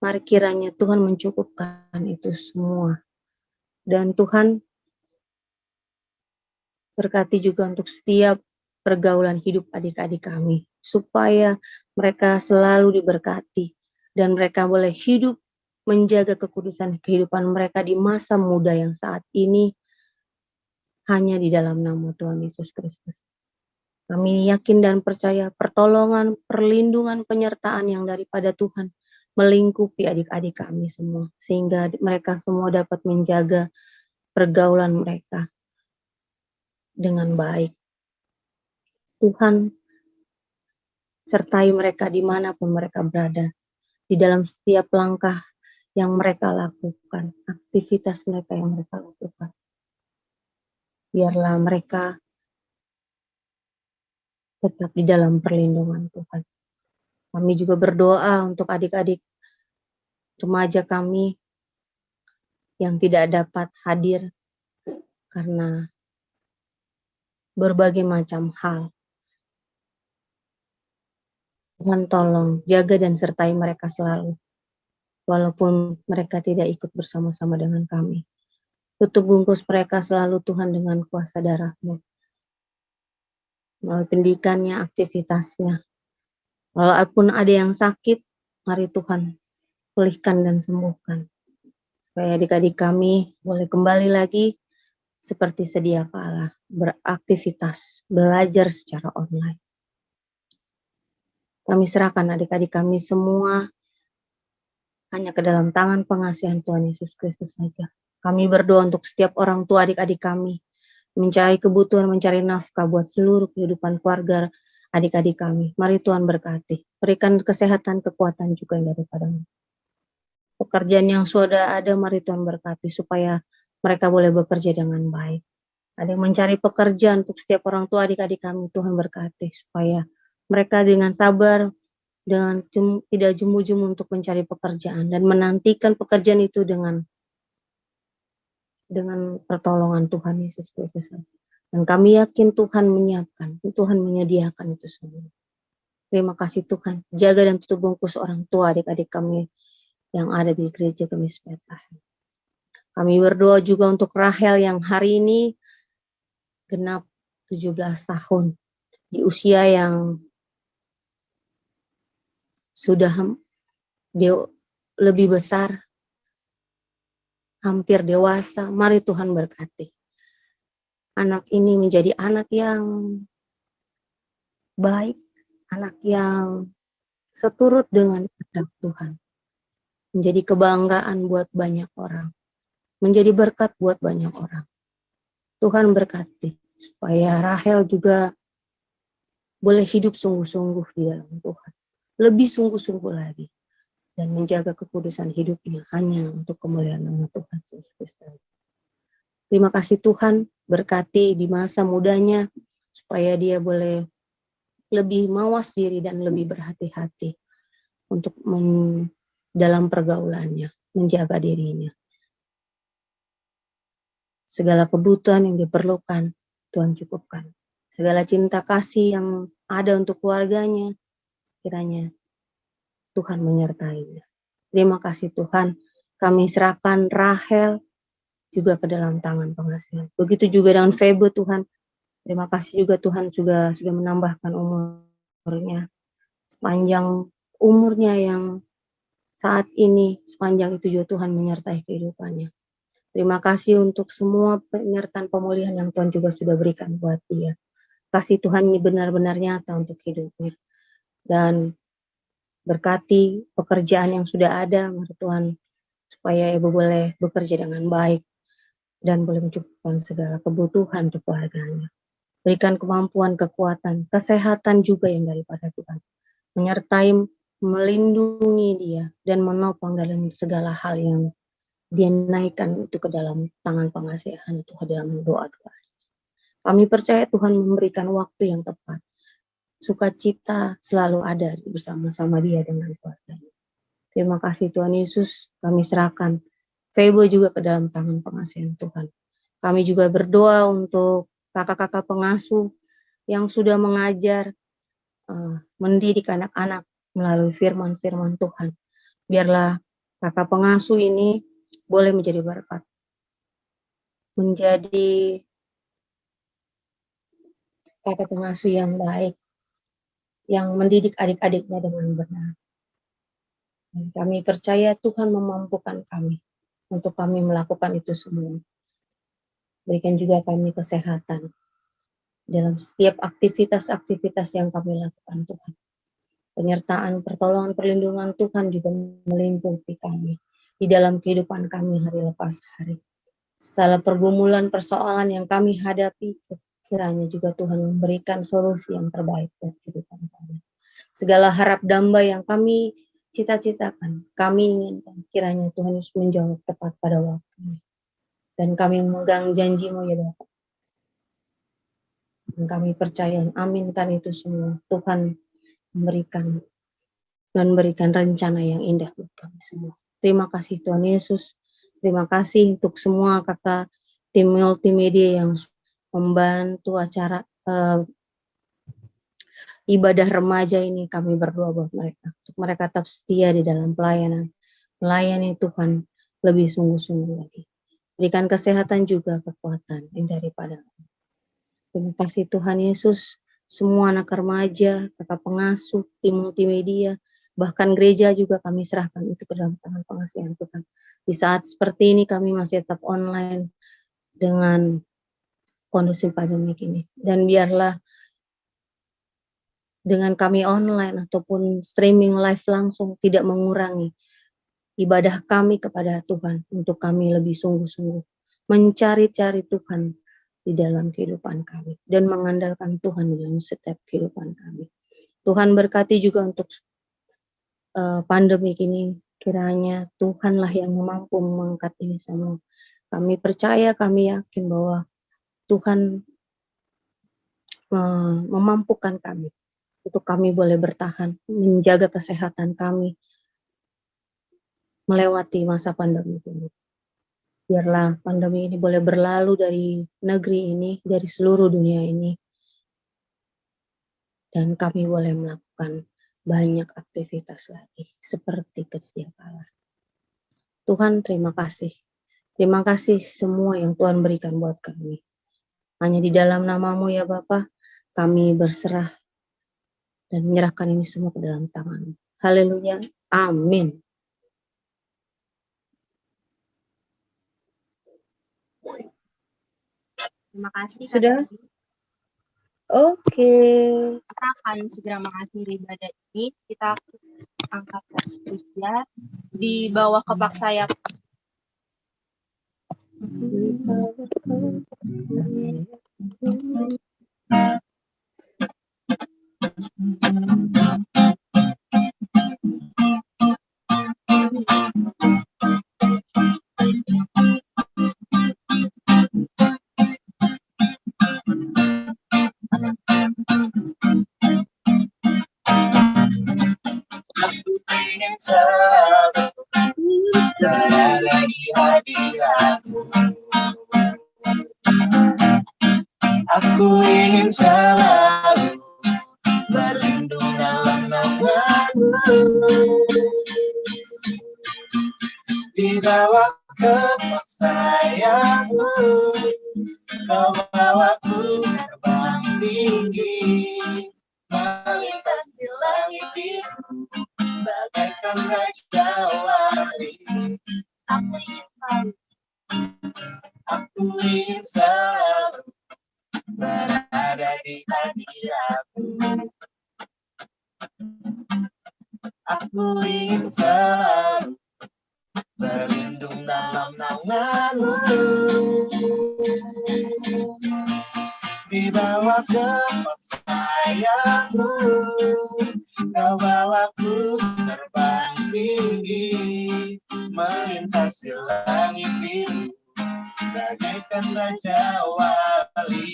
Mari kiranya Tuhan mencukupkan itu semua. Dan Tuhan berkati juga untuk setiap pergaulan hidup adik-adik kami, supaya mereka selalu diberkati dan mereka boleh hidup menjaga kekudusan kehidupan mereka di masa muda yang saat ini hanya di dalam nama Tuhan Yesus Kristus. Kami yakin dan percaya pertolongan, perlindungan, penyertaan yang daripada Tuhan melingkupi adik-adik kami semua, sehingga mereka semua dapat menjaga pergaulan mereka dengan baik. Tuhan sertai mereka dimanapun mereka berada, di dalam setiap langkah yang mereka lakukan, aktivitas mereka yang mereka lakukan. Biarlah mereka tetap di dalam perlindungan Tuhan. Kami juga berdoa untuk adik-adik remaja kami yang tidak dapat hadir karena berbagai macam hal. Tuhan tolong jaga dan sertai mereka selalu, walaupun mereka tidak ikut bersama-sama dengan kami. Tutup bungkus mereka selalu Tuhan dengan kuasa darah-Mu. Melalui pendidikannya, aktivitasnya. Walaupun ada yang sakit, mari Tuhan pulihkan dan sembuhkan. Supaya adik-adik kami boleh kembali lagi seperti sedia kala, beraktivitas, belajar secara online. Kami serahkan adik-adik kami semua hanya ke dalam tangan pengasihan Tuhan Yesus Kristus saja. Kami berdoa untuk setiap orang tua adik-adik kami, mencari kebutuhan, mencari nafkah buat seluruh kehidupan keluarga adik-adik kami. Mari Tuhan berkati, berikan kesehatan, kekuatan juga yang daripada-Mu. Pekerjaan yang sudah ada, mari Tuhan berkati, supaya mereka boleh bekerja dengan baik. Ada yang mencari pekerjaan untuk setiap orang tua adik-adik kami, Tuhan berkati, supaya mereka dengan sabar, dengan tidak jemu-jemu untuk mencari pekerjaan, dan menantikan pekerjaan itu dengan pertolongan Tuhan Yesus Kristus. Dan kami yakin Tuhan menyiapkan, Tuhan menyediakan itu semua. Terima kasih Tuhan, jaga dan tutup bungkus orang tua adik-adik kami yang ada di gereja Kemis Bethlehem. Kami berdoa juga untuk Rahel yang hari ini genap 17 tahun, di usia yang sudah lebih besar, hampir dewasa. Mari Tuhan berkati. Anak ini menjadi anak yang baik, anak yang seturut dengan kehendak Tuhan. Menjadi kebanggaan buat banyak orang. Menjadi berkat buat banyak orang. Tuhan berkati supaya Rahel juga boleh hidup sungguh-sungguh di dalam Tuhan. Lebih sungguh-sungguh lagi. Dan menjaga kekudusan hidupnya hanya untuk kemuliaan nama Tuhan Yesus Kristus. Terima kasih Tuhan, berkati di masa mudanya supaya dia boleh lebih mawas diri dan lebih berhati-hati untuk dalam pergaulannya, menjaga dirinya. Segala kebutuhan yang diperlukan, Tuhan cukupkan. Segala cinta kasih yang ada untuk keluarganya, kiranya Tuhan menyertainya. Terima kasih Tuhan, kami serahkan Rahel juga ke dalam tangan pengasihan. Begitu juga dengan Febe Tuhan. Terima kasih juga Tuhan juga sudah menambahkan umurnya. Sepanjang umurnya yang saat ini, sepanjang itu juga Tuhan menyertai kehidupannya. Terima kasih untuk semua penyertaan pemulihan yang Tuhan juga sudah berikan buat dia. Kasih Tuhan ini benar-benar nyata untuk hidupnya. Dan berkati pekerjaan yang sudah ada, mari Tuhan, supaya Ibu boleh bekerja dengan baik dan boleh mencukupkan segala kebutuhan untuk keluarganya. Berikan kemampuan, kekuatan, kesehatan juga yang daripada Tuhan. Menyertai, melindungi dia, dan menopang dalam segala hal yang dia naikkan itu ke dalam tangan pengasihan Tuhan dalam doa-doa. Kami percaya Tuhan memberikan waktu yang tepat. Sukacita selalu ada bersama-sama dia dengan keluarganya. Terima kasih Tuhan Yesus, kami serahkan Febe juga ke dalam tangan pengasihan Tuhan. Kami juga berdoa untuk kakak-kakak pengasuh yang sudah mengajar, mendidik anak-anak melalui firman-firman Tuhan. Biarlah kakak pengasuh ini boleh menjadi berkat. Menjadi kakak pengasuh yang baik, yang mendidik adik-adiknya dengan benar. Dan kami percaya Tuhan memampukan kami untuk kami melakukan itu semua. Berikan juga kami kesehatan dalam setiap aktivitas-aktivitas yang kami lakukan Tuhan. Penyertaan, pertolongan, perlindungan Tuhan juga melingkupi kami di dalam kehidupan kami hari lepas hari. Setelah pergumulan, persoalan yang kami hadapi, kiranya juga Tuhan memberikan solusi yang terbaik buat kehidupan kami. Segala harap damba yang kami cita-citakan, kami inginkan, kiranya Tuhan Yesus menjawab tepat pada waktunya. Dan kami memegang janji-Mu ya Bapa. Dan kami percaya, aminkan itu semua. Tuhan memberikan rencana yang indah buat kami semua. Terima kasih Tuhan Yesus. Terima kasih untuk semua kakak tim multimedia yang membantu acara ibadah remaja ini. Kami berdoa buat mereka, untuk mereka tetap setia di dalam pelayanan, melayani Tuhan lebih sungguh-sungguh lagi. Berikan kesehatan juga kekuatan yang daripada. Terima kasih Tuhan Yesus. Semua anak remaja, kakak pengasuh, tim multimedia, bahkan gereja juga kami serahkan itu ke dalam tangan pengasihan Tuhan. Di saat seperti ini kami masih tetap online dengan kondisi pandemik ini. Dan biarlah dengan kami online ataupun streaming live langsung tidak mengurangi ibadah kami kepada Tuhan, untuk kami lebih sungguh-sungguh mencari-cari Tuhan di dalam kehidupan kami dan mengandalkan Tuhan di dalam setiap kehidupan kami. Tuhan berkati juga untuk pandemi ini, kiranya Tuhanlah yang mampu mengangkat ini semua. Kami percaya, kami yakin bahwa Tuhan memampukan kami untuk kami boleh bertahan, menjaga kesehatan kami melewati masa pandemi ini. Biarlah pandemi ini boleh berlalu dari negeri ini, dari seluruh dunia ini, dan kami boleh melakukan banyak aktivitas lagi seperti sedia kala. Tuhan, terima kasih. Terima kasih semua yang Tuhan berikan buat kami. Hanya di dalam nama-Mu ya Bapa, kami berserah dan menyerahkan ini semua ke dalam tangan-Mu. Haleluya. Amin. Terima kasih. Sudah? Oke. Kita akan segera mengakhiri ibadah ini. Kita angkat usia di bawah kepak sayap. Aku ingin selalu berada di hadirat-Mu. Aku ingin selalu berlindung dalam nama-Mu, di bawah kepak sayap-Mu. Kau bawaku terbang tinggi, melintasi langit biru, bagaikan Raja Wali. Aku ingin selalu berada di hadirat-Mu. Aku ingin selalu berlindung dalam naungan-Mu, di bawah kepak sayap-Mu. Kau bawaku terbang tinggi, melintasi langit biru, bagaikan Raja Wali.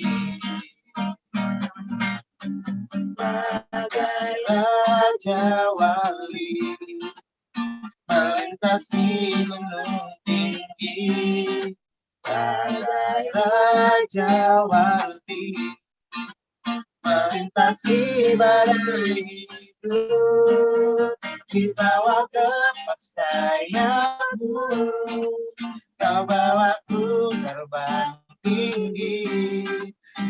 Bagai Raja Wali, melintasi gunung tinggi. Bagai Raja Wali, melintasi badai hidup, di bawah kepak sayap-Mu. Kau bawaku terbang tinggi,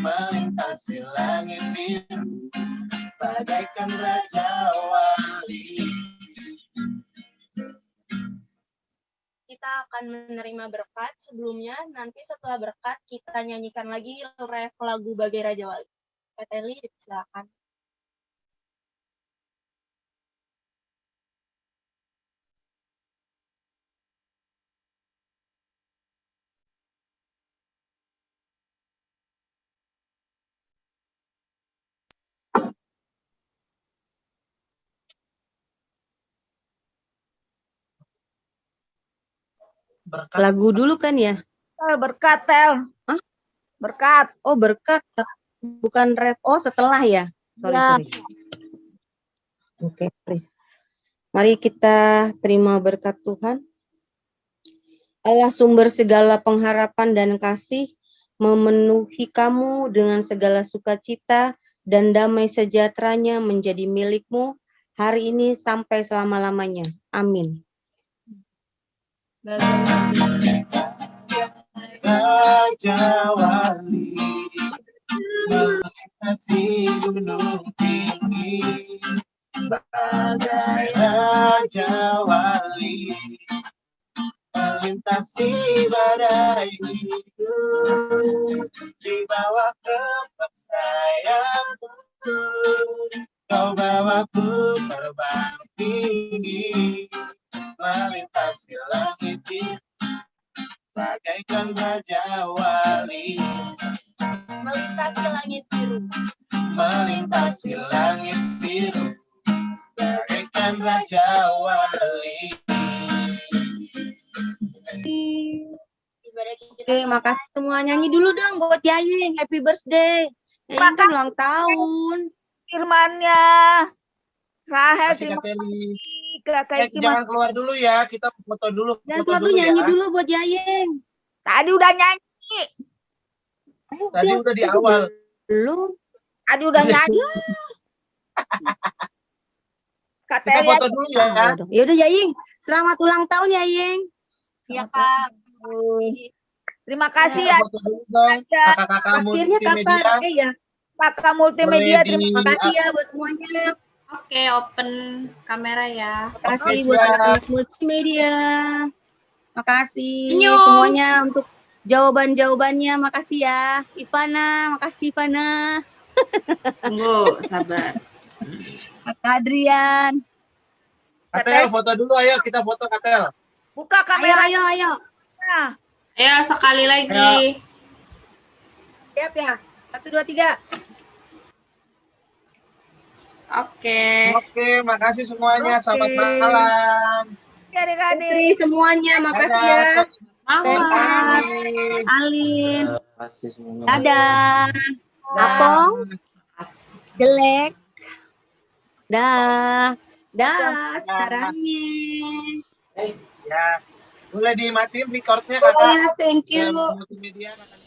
melintasi langit biru, bagaikan Raja Wali. Kita akan menerima berkat. Sebelumnya, nanti setelah berkat, kita nyanyikan lagi ref lagu Bagai Raja Wali. Kak Teli, silakan. Berkat. Lagu dulu kan ya? Berkat, Tel. Hah? Berkat. Oh, berkat. Bukan rap. Oh, setelah ya? Sorry. Oke. Mari kita terima berkat Tuhan. Allah sumber segala pengharapan dan kasih, memenuhi kamu dengan segala sukacita dan damai sejahteranya menjadi milikmu hari ini sampai selama-lamanya. Amin. Raja Wali melintasi gunung tinggi, bagai Raja Wali melintasi badai hidup, di bawah kepak sayapmu kau bawaku terbang tinggi, melintasi langit biru bagaikan Raja Wali. Melintasi langit biru, melintasi langit biru bagaikan Raja Wali. Oke, makasih semua. Nyanyi dulu dong buat Yaying. Happy birthday. Yaying kan ulang tahun. Firmannya. Rahel, Kasih Kak Teli. Kakak Jangan keluar dulu ya, kita foto dulu. Jangan Foto keluar dulu, nyanyi ya. dulu buat Yaying. Tadi udah nyanyi. Tadi udah di awal. Belum. Tadi udah nyanyi. Kak Kita Teli, foto dulu ya. Ya udah Yaying. Selamat ulang tahun Yaying. Iya, Kak. terima kasih Kita ya. foto dulu dong. Kakak-kakak Akhirnya multimedia. kapan? Ya. Kakak multimedia, Boleh terima Makasih ya buat semuanya. Oke, open kamera ya. Makasih Oke, buat siap. anak-anak multimedia. Makasih Senyum. semuanya untuk jawaban-jawabannya. Makasih ya. Ivana, makasih Ivana. Tunggu, sabar. Kak Adrian. Katel, foto dulu ayo, kita foto Katel. Buka Ayo, kamera. ayo. Nah, Ayo sekali lagi. Ayo. Siap ya? 1, 2, 3. Oke. Oke, makasih semuanya. Oke. Selamat malam. adik-adik. Putri semuanya, makasih ya. Dadah. Renat, Alin. Dadah. Apong. Jelek. Dah. Dah, sekarangnya. Ya, boleh dimatiin recordnya Oh kakak. yes, thank you. Yang multimedia, kakak.